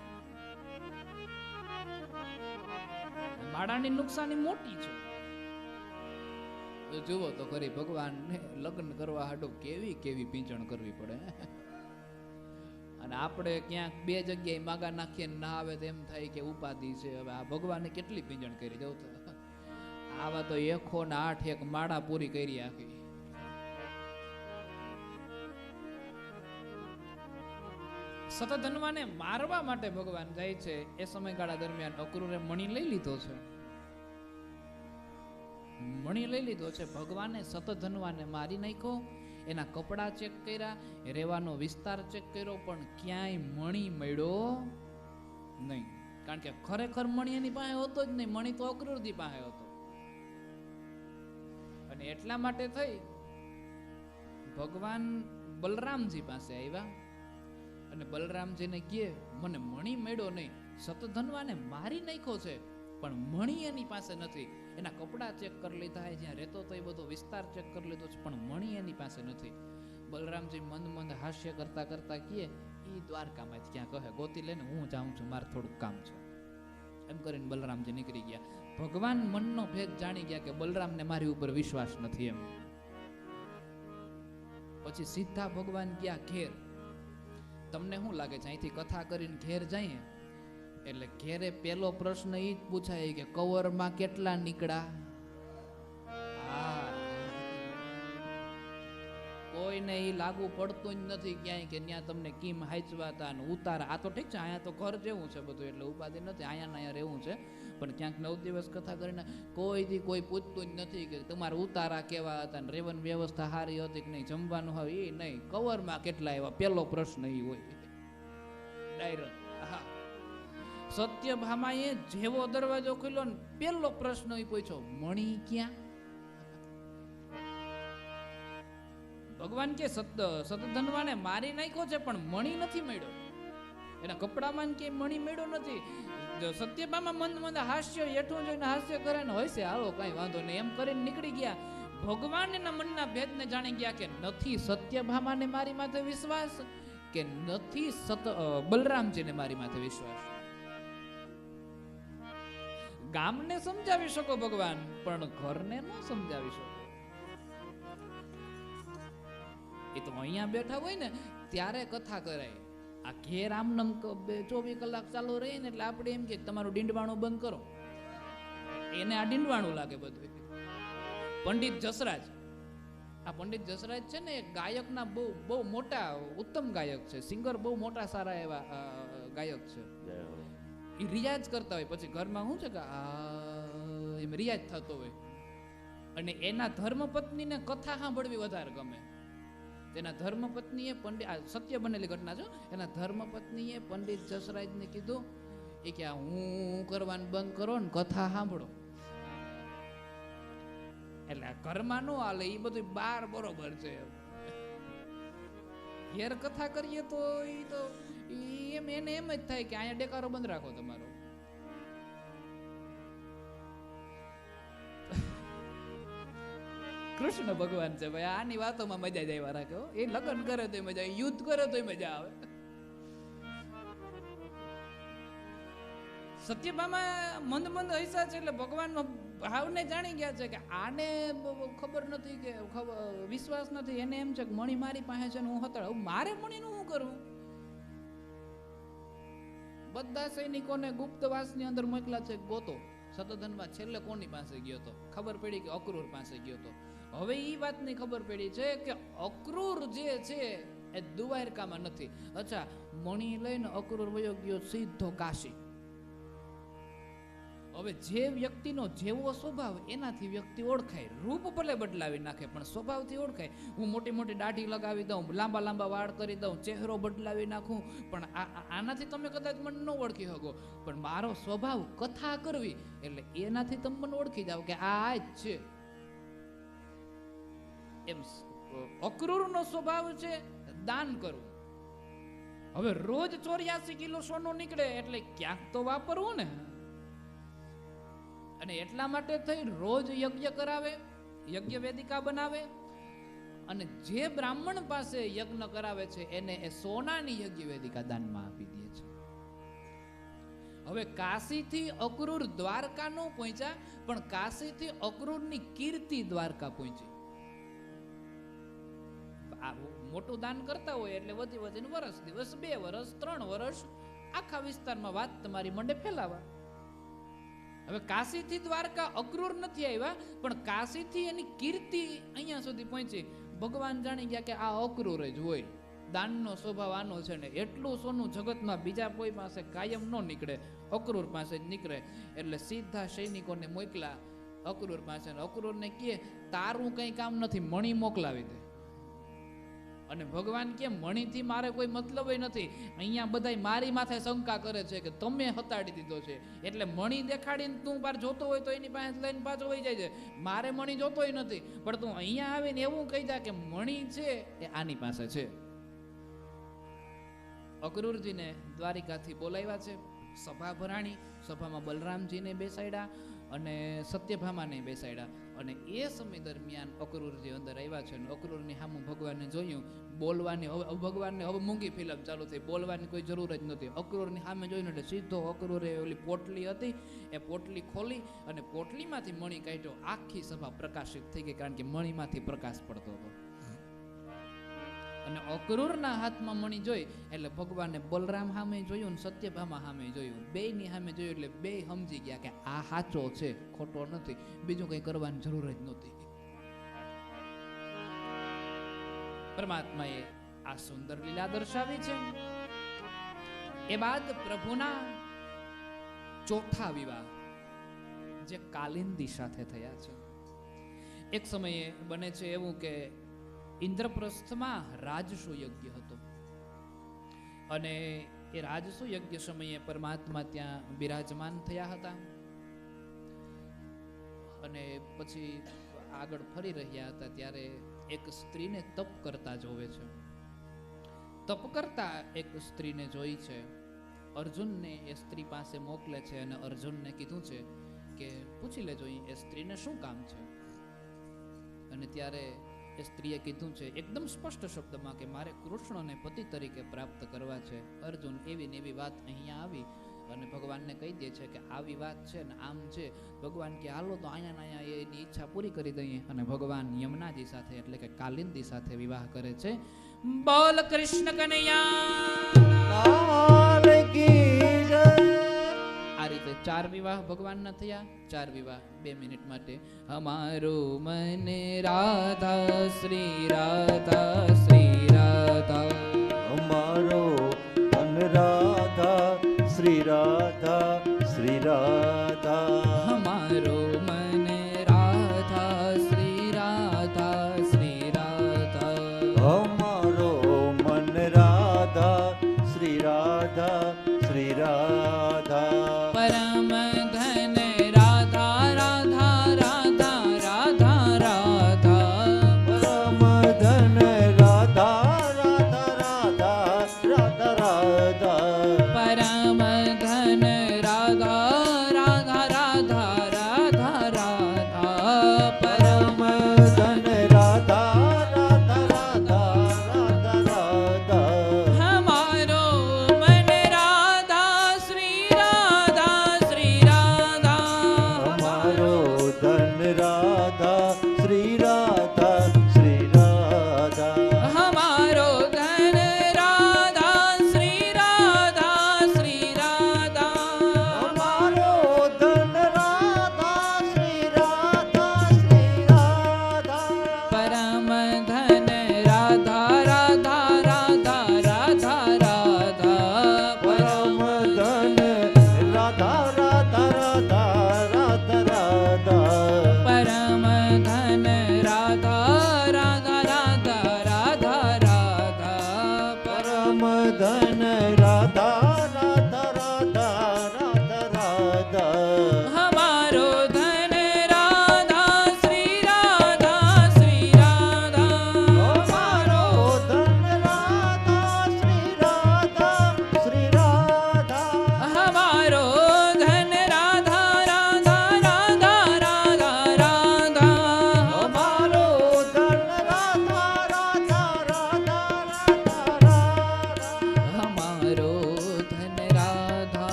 માળાની નુકસાની મોટી છે. જુઓ તો ખરી ભગવાનને લગ્ન કરવા હાટુ કેવી કેવી પીંચણ કરવી પડે. અને આપણે ક્યાંક બે જગ્યાએ માગા નાખીએ ના આવે તો એમ થાય કે ઉપાધિ છે. હવે આ ભગવાને કેટલી પીંચણ કરી જવું તો આવા તો 108 એક માળા પૂરી કરી આખી. સતધન્વાને મારવા માટે ભગવાન જાય છે. એ સમયગાળા દરમિયાન અક્રૂરે મણી લઈ લીધો છે, મણી લઈ લીધો છે. ભગવાને સતધન્વાને મારી નાખ્યો, એના કપડા ચેક કર્યા, રહેવાનો વિસ્તાર ચેક કર્યો, પણ ક્યાંય મણી મળ્યો નહીં. કારણ કે ખરેખર મણી એની પાસે હતો જ નહીં, મણી તો અક્રૂરજી પાસે હતો. અને એટલા માટે થઈ ભગવાન બલરામજી પાસે આવ્યા અને બલરામજીને કહે મને મણી મળ્યો નહીં, સતધન્વાને મારી નાખ્યો છે પણ મણી એની પાસે નથી. એના કપડા ચેક કરી લીધા, જ્યાં રહેતો તો એ બધો વિસ્તાર ચેક કરી લીધો છે, પણ મણી એની પાસે નથી. બલરામજી મંદ મંદ હાસ્ય કરતા કરતા કહે એ દ્વારકામાં જ ક્યાં કહે ગોતી લઈને હું જાઉં છું, મારે થોડુંક કામ છે. એમ કરીને બલરામજી નીકળી ગયા. ભગવાન મનનો ભેદ જાણી ગયા કે બલરામને મારી ઉપર વિશ્વાસ નથી એમ. પછી સીધા ભગવાન ગયા ઘેર. તમને શું લાગે છે અહીંથી કથા કરીને ઘેર જઈએ એટલે ઘેરે પેલો પ્રશ્ન એ જ પૂછાય કે કવરમાં કેટલા નીકળ્યા? કોઈને એ લાગુ પડતું જ નથી ક્યાંય કે ત્યાં તમને કિમ હાચવાતા અને ઉતારા. આ તો ઠીક છે, અહીંયા તો ઘર જેવું છે બધું એટલે ઉપાધિ નથી, અહીંયા અહીંયા રહેવું છે. પણ ક્યાંક 9 દિવસ કથા કરીને કોઈથી કોઈ પૂછતું જ નથી કે તમારા ઉતારા કેવા હતા ને રેવન વ્યવસ્થા સારી હતી કે નહીં, જમવાનું હોય એ નહીં, કવરમાં કેટલા એવા પેલો પ્રશ્ન એ હોય ડાયરેક્ટ. હા, સત્યભામાએ જેવો દરવાજો ખોલ્યો ને પેલો પ્રશ્ન એ પૂછ્યો મણી ક્યાં? ભગવાન કે સતધન્વાને મારી નાખ્યો છે પણ મણી નથી મળ્યો. એના કપડામાં કે મણી મળ્યો નથી. સત્યભામા મંદ મંદ હાસ્ય હેઠું જોઈને હાસ્ય કરે ને હોય છે હાલો કઈ વાંધો નહીં એમ કરીને નીકળી ગયા. ભગવાન એના મનના ભેદને જાણી ગયા કે નથી સત્યભામાને મારી માથે વિશ્વાસ કે નથી બલરામજીને મારી માથે વિશ્વાસ. ગામને સમજાવી શકો ભગવાન પણ ઘરને ન સમજાવી શકો. એ તો અહીંયા બેઠા હોય ને ત્યારે કથા કરાય. આ ઘેર આમનમ 24 કલાક ચાલુ રહે ને એટલે આપણે એમ કે તમારું ડીંડવાણું બંધ કરો, એને આ ડીંડવાણું લાગે બધું. પંડિત જસરાજ, આ પંડિત જસરાજ છે ને એક ગાયકના બહુ મોટા ઉત્તમ ગાયક છે, સિંગર, બહુ મોટા સારા એવા ગાયક છે. એ રિયાઝ કરતા હોય પછી ઘરમાં શું છે કે એમ રિયાઝ થતો હોય અને એના ધર્મપત્નીને કથા સાંભળવી વધારે ગમે. તેના ધર્મપત્નીએ પંડિત, આ સત્ય બનેલી ઘટના છે, એના ધર્મપત્નીએ પંડિત જસરાજને કીધું એ કે હું કરવાનું બંધ કરો ને કથા સાંભળો. એટલે ઘરમાં નો હાલે એ બધું બાર બરોબર છે. ઘેર કથા કરીએ તો એ તો એમ એને એમ જ થાય કે અહીંયા ડેકારો બંધ રાખો તમારો. કૃષ્ણ ભગવાન છે ભાઈ, આની વાતોમાં મજા જ આવ્યા રાખે. એ લગ્ન કરે તો મજા આવે, યુદ્ધ કરે તો મજા આવે. સત્યભામા મંદ મંદ હૈસા છે એટલે ભગવાનનો ભાવને જાણી ગયા છે કે આને ખબર નથી કે વિશ્વાસ નથી. એને એમ છે કે મણી મારી પાસે છે ને હું હતળ, મારે મણીનું શું કરવું? બધા સૈનિકોને ગુપ્તવાસની અંદર મોકલા છે ગોતો. સતધન્વા છેલ્લે કોની પાસે ગયો હતો? ખબર પડી કે અક્રૂર પાસે ગયો હતો. હવે એ વાતની ખબર પડી છે કે અક્રૂર જે છે એ દ્વારકામાં નથી. અચ્છા, મણી લઈને અક્રૂર વયો ગયો સીધો કાશી. હવે જે વ્યક્તિનો જેવો સ્વભાવ એનાથી વ્યક્તિ ઓળખાય. રૂપ ભલે બદલાવી નાખે પણ સ્વભાવથી ઓળખાય. હું મોટી મોટી દાઢી લગાવી દઉં, લાંબા લાંબા વાળ કરી દઉં, ચહેરો બદલાવી નાખું, પણ આનાથી તમે કદાચ મને ન ઓળખી શકો. પણ મારો સ્વભાવ કથા કરવી એટલે એનાથી તમે મને ઓળખી જાવ કે આ જ છે. એમ અક્રૂરનો સ્વભાવ છે દાન કરવું. હવે રોજ 84 કિલો સોનું નીકળે એટલે ક્યાંક તો વાપરવું ને. અને એટલા માટે થઈ રોજ યજ્ઞ કરાવે, યજ્ઞ વેદિકા બનાવે, અને જે બ્રાહ્મણ પાસે યજ્ઞ કરાવે છે એને એ સોનાની યજ્ઞ વેદિકા દાનમાં આપી દે છે. હવે કાશીથી અક્રૂર દ્વારકા નો પહોંચ્યા, પણ કાશીથી અક્રૂરની કીર્તિ દ્વારકા પહોંચી. મોટું દાન કરતા હોય એટલે વધી વધીને વર્ષ દિવસ, 2 વર્ષ, 3 વર્ષ આખા વિસ્તારમાં વાત તમારી મંડે ફેલાવા. હવે કાશીથી દ્વારકા અક્રૂર નથી આવ્યા, પણ કાશીથી એની કીર્તિ અહીંયા સુધી પહોંચી. ભગવાન જાણી ગયા કે આ અક્રૂર જ હોય, દાનનો સ્વભાવ આનો છે ને. એટલું સોનું જગતમાં બીજા કોઈ પાસે કાયમ ન નીકળે, અક્રૂર પાસે જ નીકળે. એટલે સીધા સૈનિકોને મોકલા અક્રૂર પાસે. અક્રૂરને કહે તારું કઈ કામ નથી, મણી મોકલાવી દે. અને ભગવાન કે મણીથી મારે કોઈ મતલબ નથી, અહીંયા બધા મારી માથે શંકા કરે છે કે તમે હતાડી દીધો છે, એટલે મણી દેખાડીને તું બાર જોતો હોય તો એની પાસે લઈને પાછો વહી જાય છે. મારે મણી જોતોય નથી, પણ તું અહીંયા આવીને એવું કહી દે કે મણી છે એ આની પાસે છે. અક્રૂરજીને દ્વારિકાથી બોલાવ્યા છે, સભા ભરાણી. સભામાં બલરામજીને બેસાડ્યા અને સત્યભામાને બેસાડ્યા. અને એ સમય દરમિયાન અક્રૂરજી અંદર આવ્યા છે. અને અક્રૂરની સામું ભગવાનને જોયું, બોલવાની હવે ભગવાનને હવે મૂંગી ફિલ્મ ચાલુ થઈ, બોલવાની કોઈ જરૂર જ નથી. અક્રૂરની સામે જોઈને એટલે સીધો અક્રૂરે ઓલી પોટલી હતી એ પોટલી ખોલી અને પોટલીમાંથી મણી કાઢ્યો. આખી સભા પ્રકાશિત થઈ ગઈ, કારણ કે મણીમાંથી પ્રકાશ પડતો હતો. અને અક્રૂરના હાથમાં મણી જોઈ એટલે ભગવાને બલરામ સામે જોયું ને સત્યભામા સામે જોયું, બેયની સામે જોયું. એટલે બે સમજી ગયા કે આ સાચો છે, ખોટો નથી, બીજું કઈ કરવાની જરૂર જ નહોતી. પરમાત્માએ આ સુંદર લીલા દર્શાવી છે. એ બાદ પ્રભુના ચોથા વિવાહ જે કાલિંદી સાથે થયા છે. એક સમયે બને છે એવું કે ઇન્દ્રપ્રસ્થમાં રાજસુ યજ્ઞ હતો, અને એ રાજસુ યજ્ઞ સમયે પરમાત્મા ત્યાં બિરાજમાન થયા હતા. અને પછી આગળ ફરી રહ્યા હતા ત્યારે એક સ્ત્રીને તપ કરતા જોવે છે. તપ કરતા એક સ્ત્રીને જોઈ છે. અર્જુનને એ સ્ત્રી પાસે મોકલે છે અને અર્જુનને કીધું છે કે પૂછી લેજો એ સ્ત્રીને શું કામ છે. અને ત્યારે એ સ્ત્રીએ કીધું છે એકદમ સ્પષ્ટ શબ્દમાં કે મારે કૃષ્ણને પતિ તરીકે પ્રાપ્ત કરવા છે. અર્જુન એવી ને એવી વાત અહીંયા આવી અને ભગવાનને કહી દે છે કે આવી વાત છે ને આમ છે. ભગવાન કે હાલો તો અહીંયા એની ઈચ્છા પૂરી કરી દઈએ. અને ભગવાન યમુનાજી સાથે એટલે કે કાલિંદી સાથે વિવાહ કરે છે. બોલ કૃષ્ણ કનૈયા આ રીતે 4 વિવાહ ભગવાનના થયા. 4 વિવાહ 2 મિનિટ માટે. અમારું મન રાધા શ્રી રાધા શ્રી રાધા, અમારો મન રાધા શ્રી રાધા શ્રી રાધા, અમારો મન રાધા શ્રી રાધા શ્રી રાધા, અમારો મન રાધા શ્રી રાધા શ્રી રાધા, પરમ ધન રાધા રાધા રાધા રાધા રાધા, પરમ ધન રાધા રાધા રાધા રાધા રાધા, પરમ ધન રાધા રાધા રાધા રાધા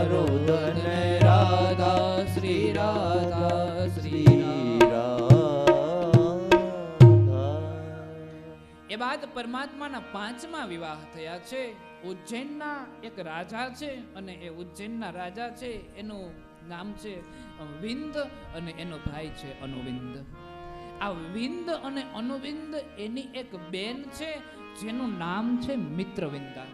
મારું ધન રાધા શ્રી રાધા શ્રી શ્રી રાધા. એ બાદ પરમાત્માના પાંચમા વિવાહ થયા છે. ઉજ્જૈનના એક રાજા છે અને એ ઉજ્જૈનના રાજા છે એનું નામ છે વિંદ અને એનો ભાઈ છે અનુવિંદ. આ વિંદ અને અનુવિંદ એની એક બેન છે જેનું નામ છે મિત્રવિંદા.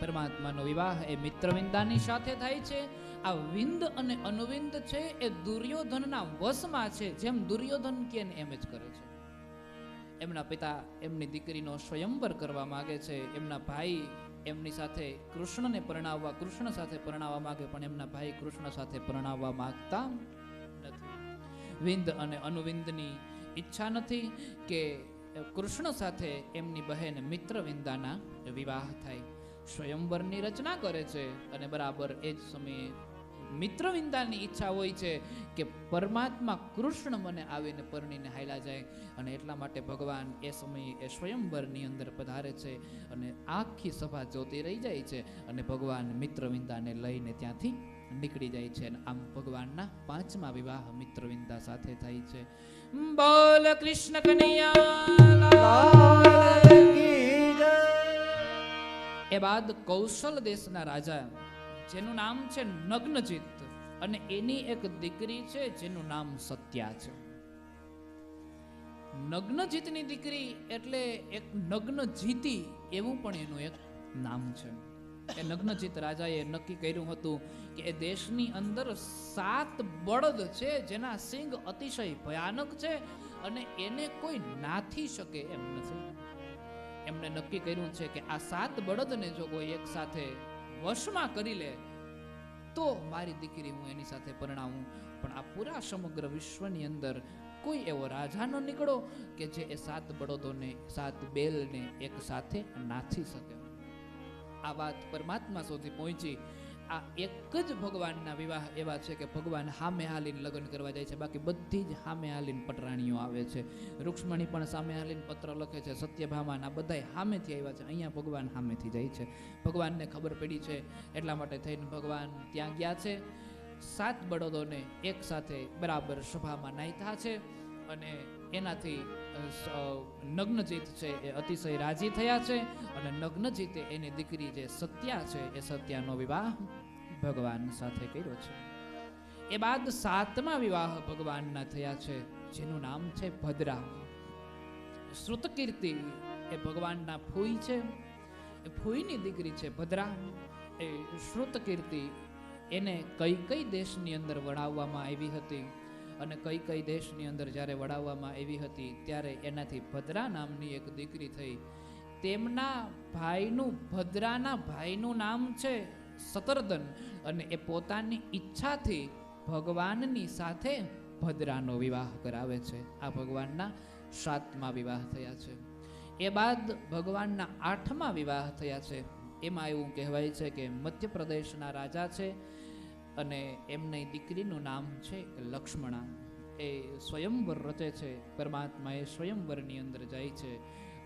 પરમાત્માનો વિવાહ એ મિત્રવિંદાની સાથે થાય છે. આ વિંદ અને અનુવિંદ છે એ દુર્યોધનના વશમાં છે. જેમ દુર્યોધન કે એમ જ કરે છે. એમના પિતા એમની દીકરીનો સ્વયંવર કરવા માંગે છે. એમના ભાઈ એમની સાથે કૃષ્ણ સાથે પરણાવવા માંગે, પણ એમના ભાઈ કૃષ્ણ સાથે પરણાવવા માંગતા નથી. વિંદ અને અનુવિંદની ઈચ્છા નથી કે કૃષ્ણ સાથે એમની બહેન મિત્રવિંદાના વિવાહ થાય. સ્વયંવરની રચના કરે છે અને બરાબર એ જ સમયે મિત્રવિંદાની ઈચ્છા હોય છે કે પરમાત્મા કૃષ્ણ મને આવીને પરણીને હાલ્યા જાય, અને એટલા માટે ભગવાન એ સમયે એ સ્વયંવરની અંદર પધારે છે અને આખી સભા જોતી રહી જાય છે અને ભગવાન મિત્રવિંદાને લઈને ત્યાંથી નીકળી જાય છે. અને આમ ભગવાનના પાંચમા વિવાહ મિત્રવિંદા સાથે થાય છે. બોલ કૃષ્ણ કનૈયા. એ બાદ કૌશલ દેશના રાજા જેનું નામ છે નગ્નજીત, અને એની એક દીકરી છે જેનું નામ સત્યા છે. નગ્નજીતની દીકરી એટલે એક નગ્નજીતી એવું પણ એનું એક નામ છે. એ નગ્નજીત રાજાએ નક્કી કર્યું હતું કે એ દેશની અંદર 7 બળદ છે જેના સિંગ અતિશય ભયાનક છે અને એને કોઈ નાથી શકે એમ નથી. એમણે નક્કી કર્યું છે કે આ 7 બળદને જો કોઈ એક સાથે વશમાં કરી લે તો મારી દીકરી હું એની સાથે પરણાવું. પણ આ પૂરા સમગ્ર વિશ્વની અંદર કોઈ એવો રાજા ન નીકળો કે જે એ 7 બળદોને 7 બેલને એક સાથે નાથી શકે. આ વાત પરમાત્મા સુધી પહોંચી. આ એક જ ભગવાનના વિવાહ એવા છે કે ભગવાન હામે હાલીને લગ્ન કરવા જાય છે, બાકી બધી જ હામે હાલીને પટરાણીઓ આવે છે. રૂક્ષ્મણી પણ સામે હાલીને પત્ર લખે છે, સત્યભામાના બધા હામેથી આવ્યા છે. અહીંયા ભગવાન હામેથી જાય છે. ભગવાનને ખબર પડી છે એટલા માટે થઈને ભગવાન ત્યાં ગયા છે. 7 બળદોને એક સાથે બરાબર સભામાં નાયતા છે અને એનાથી નગ્નજીત છે એ અતિશય રાજી થયા છે અને નગ્નજીતે એની દીકરી જે સત્યા છે એ સત્યાનો વિવાહ ભગવાન સાથે કર્યો છે. એ બાદ 7મા વિવાહ ભગવાનના થયા છે જેનું નામ છે ભદ્રા. શ્રુતકીર્તિ એ ભગવાનના ફૂઈ છે. એ ફૂઈની દીકરી છે ભદ્રા. એ શ્રુતકીર્તિ એને કઈ દેશની અંદર વડાવવામાં આવી હતી અને કઈ દેશની અંદર જ્યારે વડાવવામાં આવી હતી ત્યારે એનાથી ભદ્રા નામની એક દીકરી થઈ. તેમના ભદ્રાના ભાઈનું નામ છે શતર્દન, અને એ પોતાની ઈચ્છાથી ભગવાનની સાથે ભદ્રાનો વિવાહ કરાવે છે. આ ભગવાનના 7મા વિવાહ થયા છે. એ બાદ ભગવાનના 8મા વિવાહ થયા છે. એમાં એવું કહેવાય છે કે મધ્યપ્રદેશના રાજા છે અને એમની દીકરીનું નામ છે લક્ષ્મણા. એ સ્વયંવર રચે છે. પરમાત્મા એ સ્વયંવરની અંદર જાય છે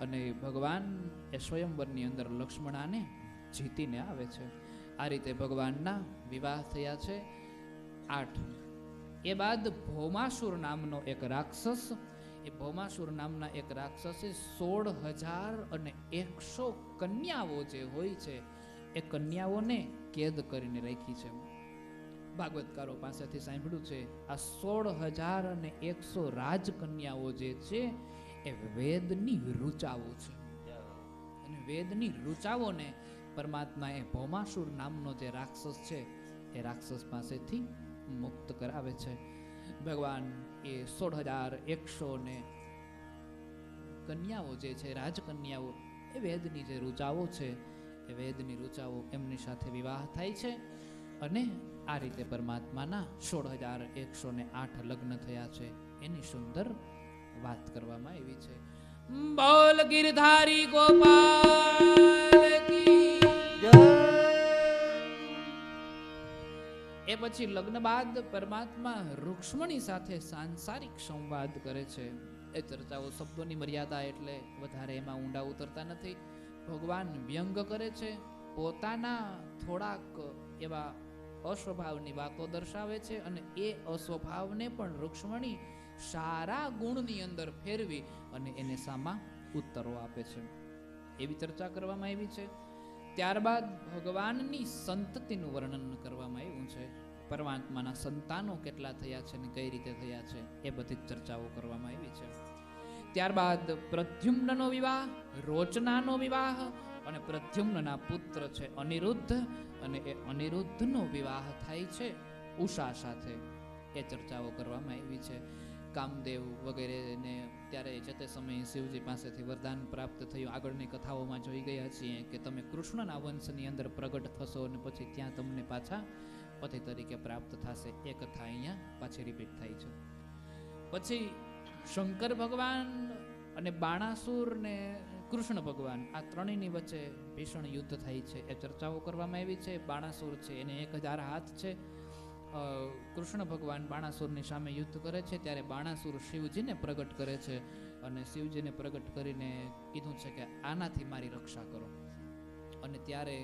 અને ભગવાન એ સ્વયંવરની અંદર લક્ષ્મણાને જીતીને આવે છે. આ રીતે ભગવાનના વિવાહ થયા છે 8. એ બાદ ભૌમાસુર નામનો એક રાક્ષસ, એ ભૌમાસુર નામના એક રાક્ષસે 16,100 કન્યાઓ જે હોય છે એ કન્યાઓને કેદ કરીને રાખી છે. ભાગવતકારો પાસેથી સાંભળ્યું છે આ 16,100 રાજકન્યાઓ જે છે એ વેદની ઋચાઓ છે, અને વેદની ઋચાઓને પરમાત્મા એ ભૌમાસુર નામનો જે રાક્ષસ છે એ રાક્ષસ પાસેથી મુક્ત કરાવે છે. ભગવાન એ 16,100 ને કન્યાઓ જે છે રાજકન્યાઓ એ વેદની જે ઋચાઓ છે એ વેદની ઋચાઓ એમની સાથે વિવાહ થાય છે અને આ રીતે પરમાત્માના 16,108 લગ્ન થયા છે. એની સુંદર વાત કરવામાં આવી છે. બોલ ગિરધારી ગોપાલ કી જય. એ પછી લગ્ન બાદ પરમાત્મા રૂક્ષ્મણી સાથે સાંસારિક સંવાદ કરે છે. એ ચર્ચાઓ શબ્દોની મર્યાદા એટલે વધારે એમાં ઊંડા ઉતરતા નથી. ભગવાન વ્યંગ કરે છે, પોતાના થોડાક એવા અસ્વભાવની વાતો દર્શાવે છે અને એ અસ્વભાવને પણ રૂક્ષ્મણી સારા ગુણની અંદર ફેરવી અને એને સામા ઉત્તરો આપે છે. એવી ચર્ચા કરવામાં આવી છે. ત્યારબાદ ભગવાનની સંતતિનું વર્ણન કરવામાં આવ્યું છે. પરમાત્માના સંતાનો કેટલા થયા છે અને કઈ રીતે થયા છે એ બધી ચર્ચાઓ કરવામાં આવી છે. ત્યારબાદ પ્રદ્યુમ્નનો વિવાહ, રોચનાનો વિવાહ અને પ્રદ્યુમ્નના પુત્ર છે અનિરુદ્ધ, અને એ અનિરુદ્ધનો વિવાહ થાય છે ઉષા સાથે. એ ચર્ચાઓ કરવામાં આવી છે. કામદેવ વગેરેને ત્યારે જે તે સમયે શિવજી પાસેથી વરદાન પ્રાપ્ત થયું. આગળની કથાઓમાં જોઈ ગયા છીએ કે તમે કૃષ્ણના વંશની અંદર પ્રગટ થશો અને પછી ત્યાં તમને પાછા પતિ તરીકે પ્રાપ્ત થશે. એ કથા અહીંયા પાછી રિપીટ થાય છે. પછી શંકર ભગવાન અને બાણાસુર ને કૃષ્ણ ભગવાન આ ત્રણેયની વચ્ચે ભીષણ યુદ્ધ થાય છે. એ ચર્ચાઓ કરવામાં આવી છે. બાણાસુર છે એને 1000 હાથ છે. કૃષ્ણ ભગવાન બાણાસુરની સામે યુદ્ધ કરે છે ત્યારે બાણાસુર શિવજીને પ્રગટ કરે છે અને શિવજીને પ્રગટ કરીને કીધું છે કે આનાથી મારી રક્ષા કરો. અને ત્યારે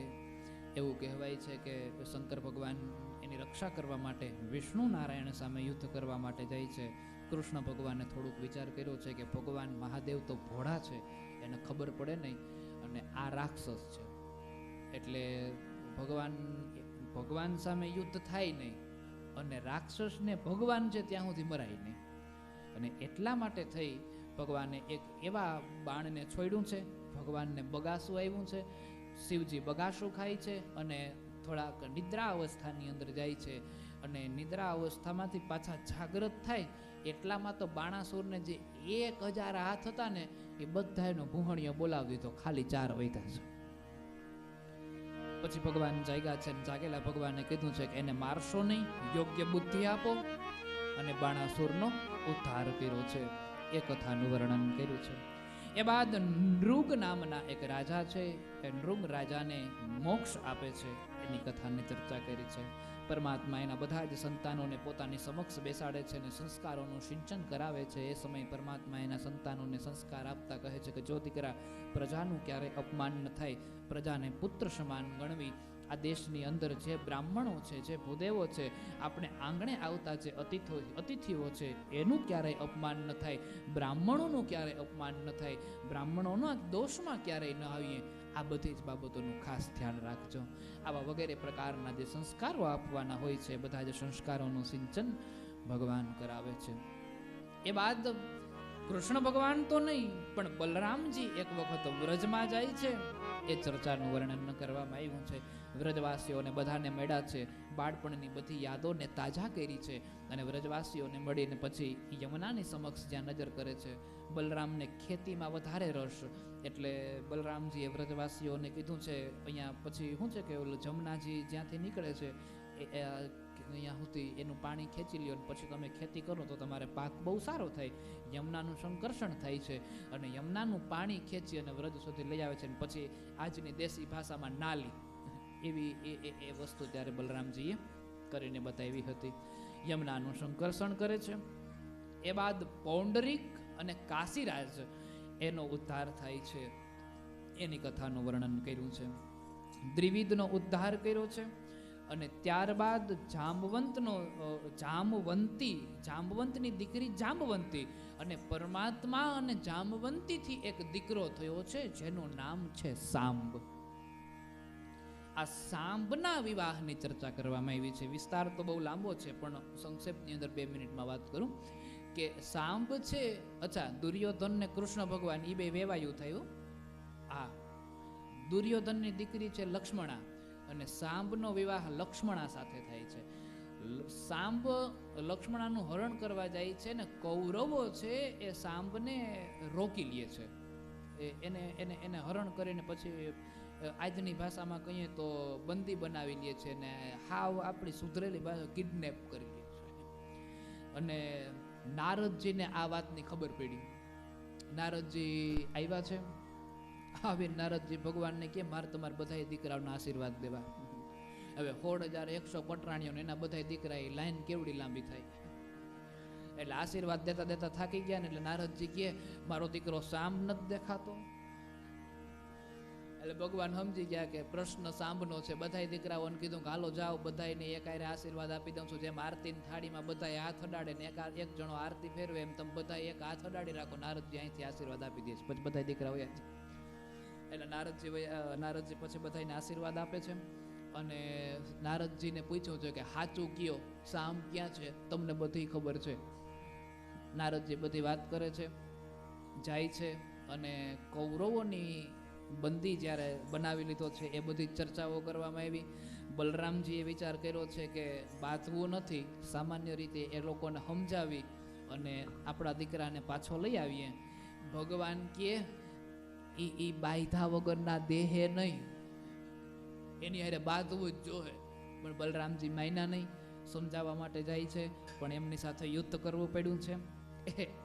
એવું કહેવાય છે કે શંકર ભગવાન એની રક્ષા કરવા માટે વિષ્ણુ નારાયણ સામે યુદ્ધ કરવા માટે જાય છે. કૃષ્ણ ભગવાને થોડુંક વિચાર કર્યો છે કે ભગવાન મહાદેવ તો ભોળા છે, એને ખબર પડે નહીં, અને આ રાક્ષસ છે એટલે ભગવાન સામે યુદ્ધ થાય નહીં અને રાક્ષસને ભગવાન છે ત્યાં સુધી મરાય નહીં. અને એટલા માટે થઈ ભગવાને એક એવા બાણને છોડ્યું છે. ભગવાનને બગાસું આવ્યું છે. શિવજી બગાસું ખાય છે અને થોડાક નિદ્રા અવસ્થાની અંદર જાય છે અને નિદ્રા અવસ્થામાંથી પાછા જાગૃત થાય એટલામાં તો બાણાસુરને જે 1000 હાથ હતા ને એ બધાનો ભૂહણિયો બોલાવી દીધો, ખાલી 4 વૈધા છે. પછી ભગવાન જાગ્યા છે. જાગેલા ભગવાને કીધું છે કે એને મારશો નહીં, યોગ્ય બુદ્ધિ આપો, અને બાણાસુરનો ઉદ્ધાર કર્યો છે. એ કથાનું વર્ણન કર્યું છે. એ બાદ નૃગ નામના એક રાજા છે. એ નૃગ રાજાને મોક્ષ આપે છે. એની કથાની ચર્ચા કરી છે. પરમાત્મા એના બધા જ સંતાનોને પોતાની સમક્ષ બેસાડે છે અને સંસ્કારોનું સિંચન કરાવે છે. એ સમયે પરમાત્મા એના સંતાનોને સંસ્કાર આપતા કહે છે કે જો દીકરા, પ્રજાનું ક્યારે અપમાન ન થાય, પ્રજાને પુત્ર સમાન ગણવી. આ દેશની અંદર જે બ્રાહ્મણો છે, જે ભૂદેવો છે, આપણે આંગણે આવતા જે અતિથિઓ છે, એનું ક્યારેય અપમાન ન થાય, બ્રાહ્મણોનું ક્યારેય અપમાન ન થાય, બ્રાહ્મણોના દોષમાં ક્યારેય ન આવીએ. આ બધી જ બાબતોનું ખાસ ધ્યાન રાખજો. આવા વગેરે પ્રકારના જે સંસ્કારો આપવાના હોય છે, બધા જ સંસ્કારોનું સિંચન ભગવાન કરાવે છે. એ બાદ કૃષ્ણ ભગવાન તો નહીં પણ બલરામજી એક વખત વ્રજમાં જાય છે. એ ચર્ચાનું વર્ણન કરવામાં આવ્યું છે. વ્રજવાસીઓને બધાને મળ્યા છે, બાળપણની બધી યાદોને તાજા કરી છે અને વ્રજવાસીઓને મળીને પછી યમુનાની સમક્ષ જ્યાં નજર કરે છે. બલરામને ખેતીમાં વધારે રસ એટલે બલરામજીએ વ્રજવાસીઓને કીધું છે અહીંયા પછી શું છે કે ઓલું જમનાજી જ્યાંથી નીકળે છે અહીંયા સુધી એનું પાણી ખેંચી લ્યો, પછી તમે ખેતી કરો તો તમારે પાક બહુ સારો થાય. યમુનાનું સંકર્ષણ થાય છે અને યમુનાનું પાણી ખેંચી અને વ્રજ સુધી લઈ આવે છે. અને પછી આજની દેશી ભાષામાં નાલી એવી એ વસ્તુ ત્યારે બલરામજીએ કરીને બતાવી હતી. યમુનાનું સંકર્ષણ કરે છે. એ બાદ પૌંડરીક અને કાશીરાજ એનો ઉદ્ધાર થાય છે. એની કથાનું વર્ણન કર્યું છે. દ્વિવિધનો ઉદ્ધાર કર્યો છે. અને ત્યારબાદ જાંબવંતની દીકરી જાંબવંતી અને પરમાત્મા અને જાંબવંતીથી એક દીકરો થયો છે જેનું નામ છે સાંબ. આ સાંબના વિવાહની ચર્ચા કરવામાં આવી છે. વિસ્તાર તો બહુ લાંબો છે પણ સંક્ષેપની અંદર 2 મિનિટમાં વાત કરું કે સાંબ છે. અચ્છા, દુર્યોધન ને કૃષ્ણ ભગવાન એ બે વેવાયું થયું. હા, દુર્યોધનની દીકરી છે લક્ષ્મણા અને સાંબનો વિવાહ લક્ષ્મણા સાથે થાય છે. સાંબ લક્ષ્મણાનું હરણ કરવા જાય છે ને કૌરવો છે એ સાંબને રોકી લે છે. એને હરણ કરીને પછી આજની ભાષામાં કહીએ તો બંદી બનાવી લે છે ને હાવ આપણી સુધરેલી ભાષા કિડનેપ કરી લે છે. અને નારદજીને આ વાતની ખબર પડી. નારદજી આવ્યા છે. હવે નારદજી ભગવાનને કે મારે તમારા બધા દીકરાઓના આશીર્વાદ દેવા. હવે 16,100 પટરાણીઓને એના બધા દીકરા એ લાઈન કેવડી લાંબી થાય એટલે આશીર્વાદ દેતા દેતા થાકી ગયા ને એટલે નારદજી કે મારો દીકરો સામ નથી દેખાતો. એટલે ભગવાન સમજી ગયા કે પ્રશ્ન સાંભળનો છે. બધાય દીકરાઓને કીધું કે હાલો જાઓ, બધાયને એક હારે આશીર્વાદ આપી દઉં છું. જેમ આરતીની થાળીમાં બધાય હાથ અડાડે ને એક જણો આરતી ફેરવે, એમ તમે બધા એક હાથ અડાડી રાખો. નારદજી અહીંથી આશીર્વાદ આપી દે છે. પછી બધા દીકરા હોય એટલે નારદજી પછી બધાને આશીર્વાદ આપે છે. અને નારદજીને પૂછ્યું છે કે સાચું કયો, સામ ક્યાં છે, તમને બધી ખબર છે. નારદજી બધી વાત કરે છે, જાય છે. અને કૌરવોની બંદી જ્યારે બનાવી લીધો છે એ બધી ચર્ચાઓ કરવામાં આવી. બલરામજીએ વિચાર કર્યો છે કે બાંધવું નથી, સામાન્ય રીતે એ લોકોને સમજાવી અને આપણા દીકરાને પાછો લઈ આવીએ. ભગવાન કે ઈ બાંધા વગરના દેહે નહીં, એની હારે બાંધવું જ જોઈએ. પણ બલરામજી માન્યા નહીં, સમજાવવા માટે જાય છે, પણ એમની સાથે યુદ્ધ કરવું પડ્યું છે.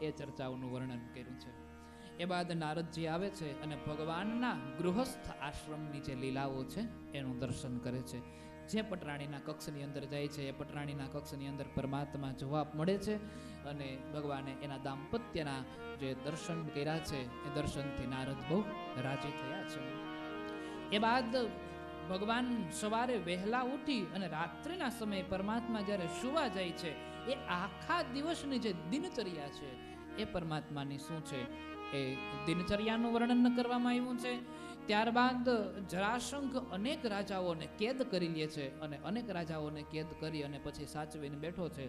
એ ચર્ચાઓનું વર્ણન કર્યું છે. એ બાદ નારદજી આવે છે અને ભગવાનના ગૃહસ્થ આશ્રમની જે લીલાઓ છે એનું દર્શન કરે છે. જે પટરાણીના કક્ષની અંદર જાય છે એ પટરાણીના કક્ષની અંદર પરમાત્મા જોવા મળે છે. અને ભગવાને એના દાંપત્યના જે દર્શન કર્યા છે એ દર્શનથી નારદ બહુ રાજી થયા છે. એ બાદ ભગવાન સવારે વહેલા ઉઠી અને રાત્રિના સમયે પરમાત્મા જ્યારે સુવા જાય છે, એ આખા દિવસની જે દિનચર્યા છે એ પરમાત્માની શું છે એ દિનચર્યાનું વર્ણન કરવામાં આવ્યું છે. ત્યારબાદ જરાસંઘ અનેક રાજાઓને કેદ કરી લે છે અને અનેક રાજાઓને કેદ કરી અને પછી સાચવીને બેઠો છે.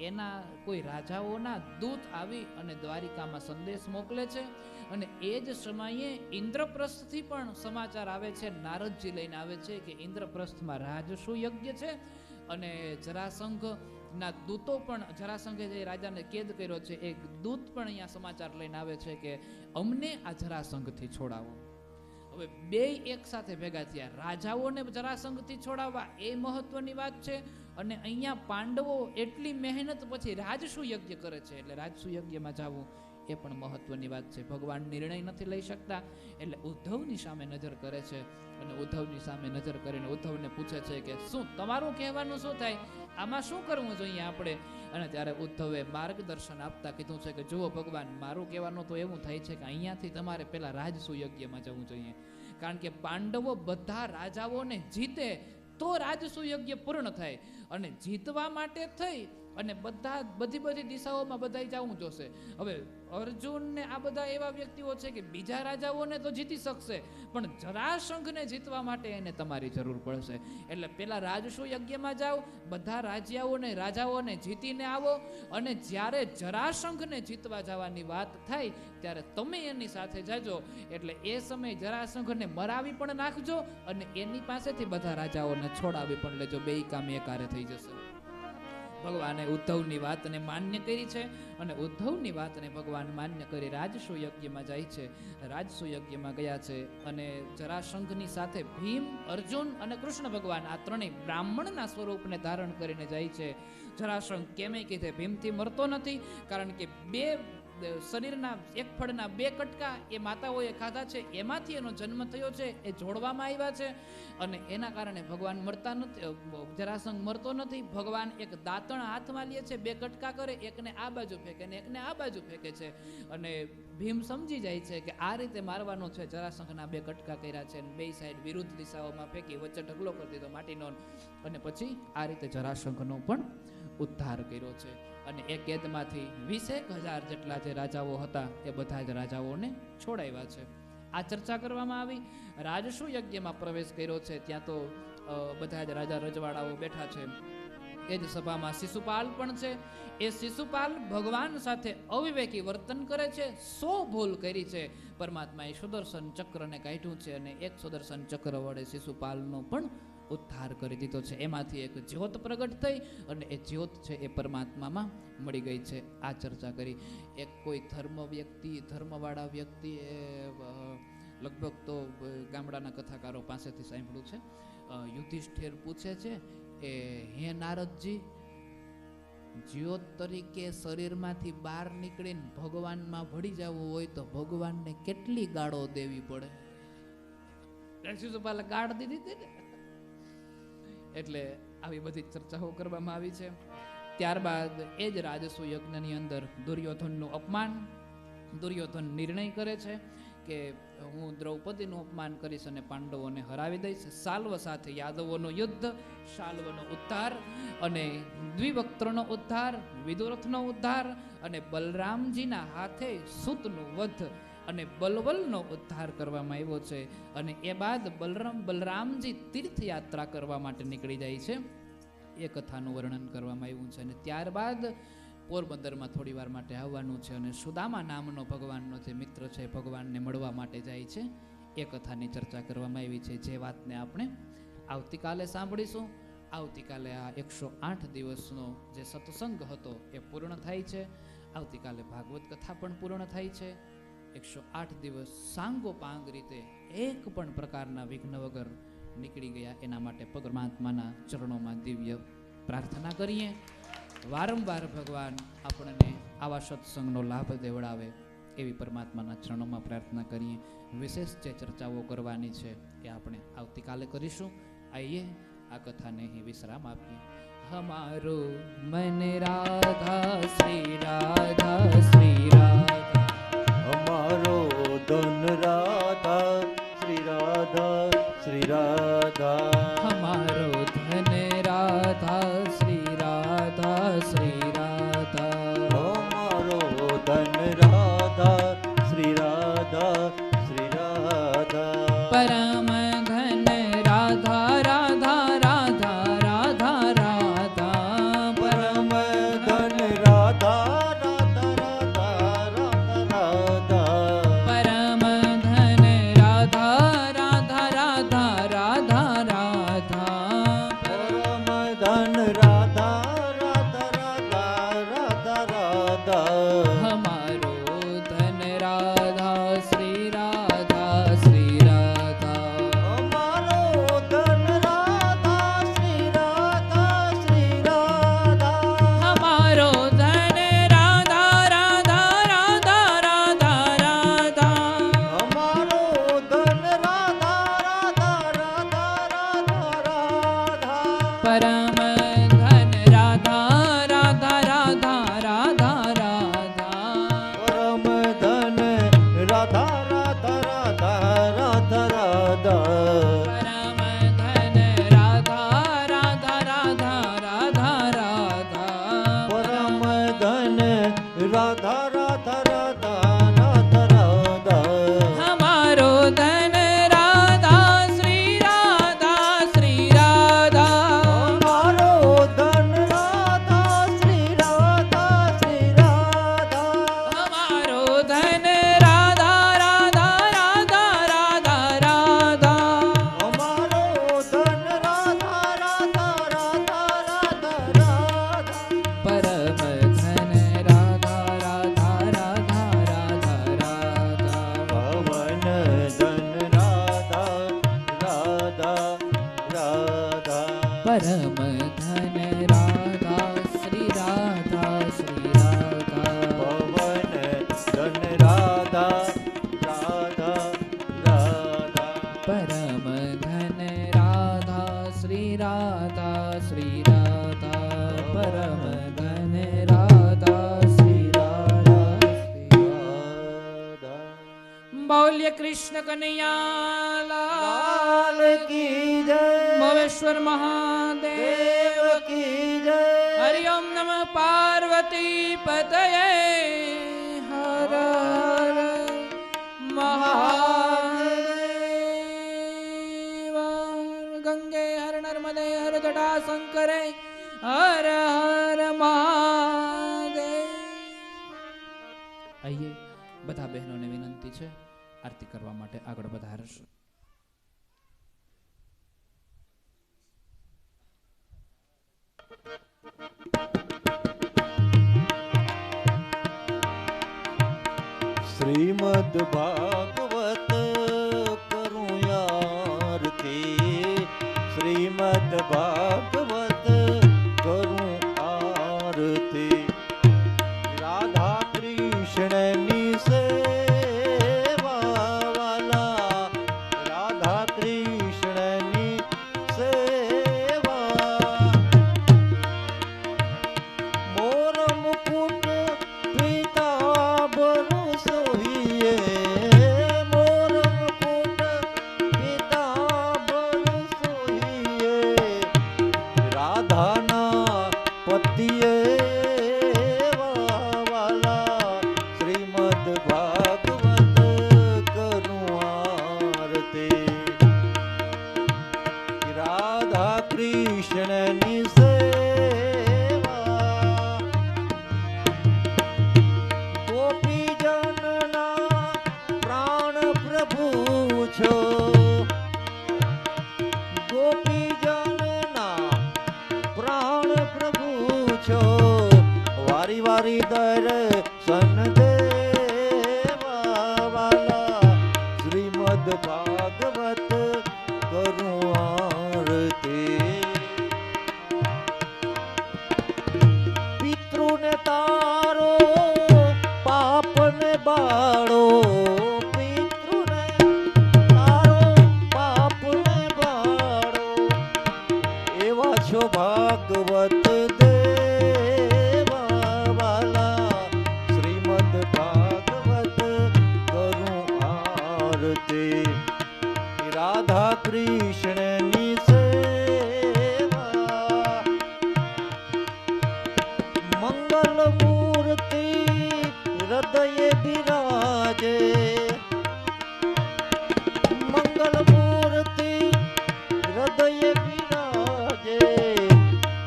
એના કોઈ રાજાઓના દૂત આવી અને દ્વારિકામાં સંદેશ મોકલે છે. અને એ જ સમયે ઇન્દ્રપ્રસ્થથી પણ સમાચાર આવે છે, નારદજી લઈને આવે છે કે ઇન્દ્રપ્રસ્થમાં રાજસુ યજ્ઞ છે. અને જરાસંઘ ના દૂતો પણ, જરાસંઘે જે રાજાને કેદ કર્યો છે એક દૂત પણ અહીંયા સમાચાર લઈને આવે છે કે અમને આ જરાસંઘથી છોડાવો. હવે બે એક સાથે ભેગા થયા, રાજાઓને જરાસંઘથી છોડાવવા એ મહત્વની વાત છે. અને અહીંયા પાંડવો એટલી મહેનત પછી રાજસુ યજ્ઞ કરે છે, એટલે રાજસુ યજ્ઞમાં જવું એ પણ મહત્વની વાત છે. ભગવાન નિર્ણય નથી લઈ શકતા એટલે ઉદ્ધવની સામે નજર કરે છે. અને ઉદ્ધવની સામે નજર કરીને ઉદ્ધવને પૂછે છે કે શું તમારું કહેવાનું શું થાય, આમાં શું કરવું જોઈએ આપણે. અને ત્યારે ઉદ્ધવે માર્ગદર્શન આપતા કીધું છે કે જુઓ ભગવાન, મારું કહેવાનું તો એવું થાય છે કે અહીંયાથી તમારે પેલા રાજસુ યજ્ઞમાં જવું જોઈએ. કારણ કે પાંડવો બધા રાજાઓને જીતે તો રાજસુ યજ્ઞ પૂર્ણ થાય. અને જીતવા માટે થઈ અને બધી દિશાઓમાં બધા જવું જોશે. હવે અર્જુન ને આ બધા એવા વ્યક્તિઓ છે કે બીજા રાજાઓને તો જીતી શકશે, પણ જરાસંઘને જીતવા માટે એને તમારી જરૂર પડશે. એટલે પેલા રાજસુ યજ્ઞમાં જાઓ, બધા રાજાઓને જીતીને આવો. અને જ્યારે જરાસંઘને જીતવા જવાની વાત થાય ત્યારે તમે એની સાથે જાજો. એટલે એ સમયે જરાસંઘને મરાવી પણ નાખજો અને એની પાસેથી બધા રાજાઓને છોડાવી પણ લેજો. બે કામ એકારે થઈ જશે. ભગવાને ઉદ્ધવની વાતને માન્ય કરી છે અને ઉદ્ધવની વાતને ભગવાન માન્ય કરી રાજસુ યજ્ઞમાં જાય છે. રાજસુ યજ્ઞમાં ગયા છે અને જરાસંઘની સાથે ભીમ, અર્જુન અને કૃષ્ણ ભગવાન આ ત્રણેય બ્રાહ્મણના સ્વરૂપને ધારણ કરીને જાય છે. જરાસંઘ કેમે કીધે ભીમથી મરતો નથી, કારણ કે બે શરીરના એક ફળના બે કટકા એ માતાઓએ ખાધા છે, એમાંથી એનો જન્મ થયો છે, એ જોડવામાં આવ્યા છે. અને એના કારણે ભગવાન મરતા નથી, જરાસંઘ મરતો નથી. ભગવાન એક દાંતણ હાથમાં લે છે, બે કટકા કરે, એકને આ બાજુ ફેંકે ને એકને આ બાજુ ફેંકે છે. અને ભીમ સમજી જાય છે કે આ રીતે મારવાનો છે. જરાસંઘના બે કટકા કર્યા છે, બે સાઈડ વિરુદ્ધ દિશાઓમાં ફેંકી વચ્ચે ઢગલો કરી દીધો માટીનો. અને પછી આ રીતે જરાસંઘનો પણ ઉદ્ધાર કર્યો છે. અને એ કેદમાંથી 20,000 જેટલા જે રાજાઓ હતા એ બધા જ રાજાઓને છોડાવ્યા છે. આ ચર્ચા કરવામાં આવી. રાજસુ યજ્ઞમાં પ્રવેશ કર્યો છે, ત્યાં તો બધા જ રાજા રજવાડાઓ બેઠા છે. એ જ સભામાં શિશુપાલ પણ છે. એ શિશુપાલ ભગવાન સાથે અવિવેકી વર્તન કરે છે, 100 ભૂલ કરી છે. પરમાત્માએ સુદર્શન ચક્રને કાઢ્યું છે અને એક સુદર્શન ચક્ર વડે શિશુપાલનો પણ ઉદ્ધાર કરી દીધો છે. એમાંથી એક જ્યોત પ્રગટ થઈ અને એ જ્યોત છે એ પરમાત્મામાં મળી ગઈ છે. આ ચર્ચા કરી. એક કોઈ ધર્મવાળા વ્યક્તિ એ લગભગ તો ગામડાના કથાકારો પાસેથી સાંભળ્યું છે. યુધિષ્ઠિર પૂછે છે એ હે નારદજી, જ્યોત તરીકે શરીરમાંથી બહાર નીકળીને ભગવાનમાં ભળી જવું હોય તો ભગવાનને કેટલી ગાળો દેવી પડે? શિશુપાલે ગાળ દીધી હતી ને. એટલે આવી બધી ચર્ચાઓ કરવામાં આવી છે. ત્યારબાદ એ જ રાજસુ યજ્ઞની અંદર દુર્યોધનનું અપમાન, દુર્યોધન નિર્ણય કરે છે કે હું દ્રૌપદીનું અપમાન કરીશ અને પાંડવોને હરાવી દઈશ. સાલ્વ સાથે યાદવોનું યુદ્ધ, શાલ્વનો ઉદ્ધાર અને દ્વિવક્ત્રનો ઉદ્ધાર, વિદુરથનો ઉદ્ધાર અને બલરામજીના હાથે સૂતનું વધ અને બલવલનો ઉદ્ધાર કરવામાં આવ્યો છે. અને એ બાદ બલરામજી તીર્થયાત્રા કરવા માટે નીકળી જાય છે. એ કથાનું વર્ણન કરવામાં આવ્યું છે. અને ત્યારબાદ પોરબંદરમાં થોડી વાર માટે આવવાનું છે અને સુદામા નામનો ભગવાનનો જે મિત્ર છે ભગવાનને મળવા માટે જાય છે. એ કથાની ચર્ચા કરવામાં આવી છે, જે વાતને આપણે આવતીકાલે સાંભળીશું. આવતીકાલે આ 108 દિવસનો જે સત્સંગ હતો એ પૂર્ણ થાય છે. આવતીકાલે ભાગવત કથા પણ પૂર્ણ થાય છે. 108 દિવસ સાંગોપાંગ રીતે એક પણ પ્રકારના વિઘ્ન વગર નીકળી ગયા, એના માટે પરમાત્માના ચરણોમાં દિવ્ય પ્રાર્થના કરીએ. વારંવાર ભગવાન આપણને આવા સત્સંગનો લાભ દેવડાવે એવી પરમાત્માના ચરણોમાં પ્રાર્થના કરીએ. વિશેષ જે ચર્ચાઓ કરવાની છે એ આપણે આવતીકાલે કરીશું. આઈએ આ કથાને અહીં વિશ્રામ આપીએ. હમારો મન રાધા શ્રી રાધા શ્રી રાધા, અમારો ધન રાધા શ્રી રાધા શ્રી રાધા, હમારો ધન રાધા શ્રી રાધા શ્રી રાધા, અમારો ધન રાધા શ્રી રાધા શ્રી રાધા, પરમ ધન રાધા રાધા રાધા રાધા રાધા, પરમ ધન રાધા રાધા રાધા રાધા રાધા, પરમ ધન રાધા રાધા રાધા રાધા રાધા, પરમ ધન રાધા રાધા રાધા રાધા રાધા, હમારો ધન રાધા શ્રી રાધા શ્રી રાધા, અમારો ધન રાધા શ્રી રાધા શ્રી રાધા, હમારો ધન રાધા રાધા રાધા રાધા રાધા, અમારો ધન રાધા રાધા રાધા રાધા રાધા, પરમ ધન રાધા રાધા રાધા રાધા રાધા, પરમ ધન રાધા રાધા રાધા રાધા રાધા, પરમ ધન રાધા રાધા રાધા રાધા રાધા, પરમ ધન રાધા રાધા રાધા રાધા રાધા, હમારો ધન રાધા શ્રી રાધા શ્રી રાધા, અમારો ધન રાધા શ્રી રાધા શ્રી રાધા, હમારો ધન રાધા રાધા રાધા રાધા રાધા, અમારો ધન રાધા રાધા રાધા રાધા રાધા, પરમ ધન રાધા રાધા રાધા રાધા રાધા, પવન ધન રાધા રાધા રાધા, પરમ ધન રાધા શ્રી રાધા શ્રી રાધા, પવન ધન રાધા રાધા રાધા, પરમ ધન રાધા શ્રી રાધા શ્રી રાધા, પરમ ધન રાધા શ્રી રાધા શ્રી રાધા. બોલ્ય કૃષ્ણ કનૈયા લાલ લાલ કી જય, મહેશ્વર મહાદેવ દેવ કી જય, હરિ ઓમ નમઃ પાર્વતી પતયે હર હર મહાદેવ, ગંગે હર નર્મદે હર જટા શંકરે હર હર મહાદેવ. આઈએ બધા બહેનોને વિનંતી છે આરતી કરવા માટે આગળ વધારશું. શ્રીમદ ભાગવત કરું આરતી, શ્રીમદ ભાગવત કરું આરતી, રાધા કૃષ્ણની સેવા વાલા, રાધા કૃષ્ણની સેવા, મોર મુકુટ પીતાંબર સોહીએ, પ્રભુ છો ગોપીજનના પ્રાણ પ્રભુ છો વારી વારી દર્શન દેવા વાલા શ્રીમદ ભાગવત કરું આરતી પિતૃને તારો પાપને બાળો પિતૃને તારો પાપને બાળો એવા છો ભાગવત દેવા વાલા શ્રીમદ ભાગવત કરું આરતી રાધા કૃષ્ણની સેવા મંગલ મૂર્તિ હૃદય બિરાજે મંગલ મૂર્તિ હૃદય બિરાજે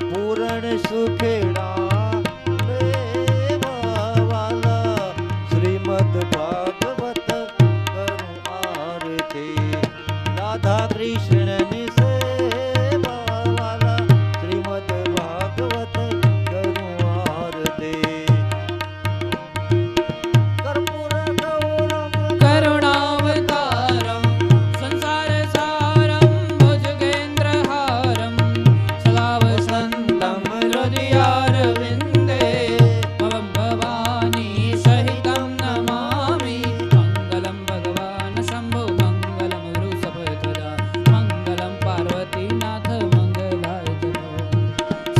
પૂરણ સુખેડા લેવા વાલા શ્રીમદ ભાગવત કરું આરતી રાધા કૃષ્ણની સેવા વાલા શ્રીમદ ભાગવત કરું આરતી કર્પૂર ગૌરમ કરુણાવતારમ સંસાર સારમ ભુજગેન્દ્રહારમ સદા વસંતમ હૃદયારવિંદે ભવં ભવાની સહિતં નમામિ મંગલં ભગવાન શંભો મંગલં વૃષભધરા મંગલં પાર્વતીનાથ મંગલાય તનો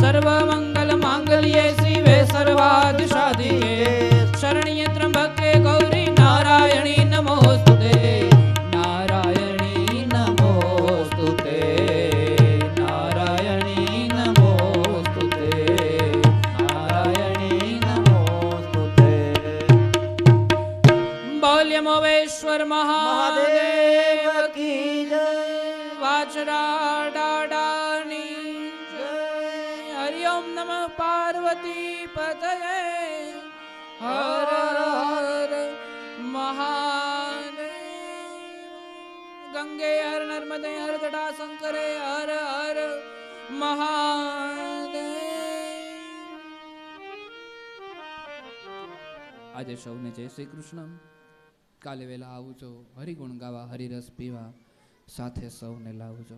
સર્વમંગલ માંગલ્યે શિવે સર્વાર્થ સાધિકે શરણ્ય ત્ર્યંબકે ગૌરી નારાયણી નમોસ્તુતે નારાયણી નમોસ્તુતે નારાયણી નમોસ્તુતે નારાયણી નમોસ્તુતે બોલ્યમોવેશ્વર મહાદેવ મહાદેવ કી જય વાચરા ડાડાની જય હરિ ઓમ નમઃ પાર્વતી પતયે હર હર મહાદેવ ગંગે હર નર્મદે હર જટા શંકરે હર હર મહાદેવ. આજે સૌને જય શ્રી કૃષ્ણ. કાલે વહેલા આવજો, હરિગુણ ગાવા, હરિરસ પીવા, સાથે સૌને લાવજો.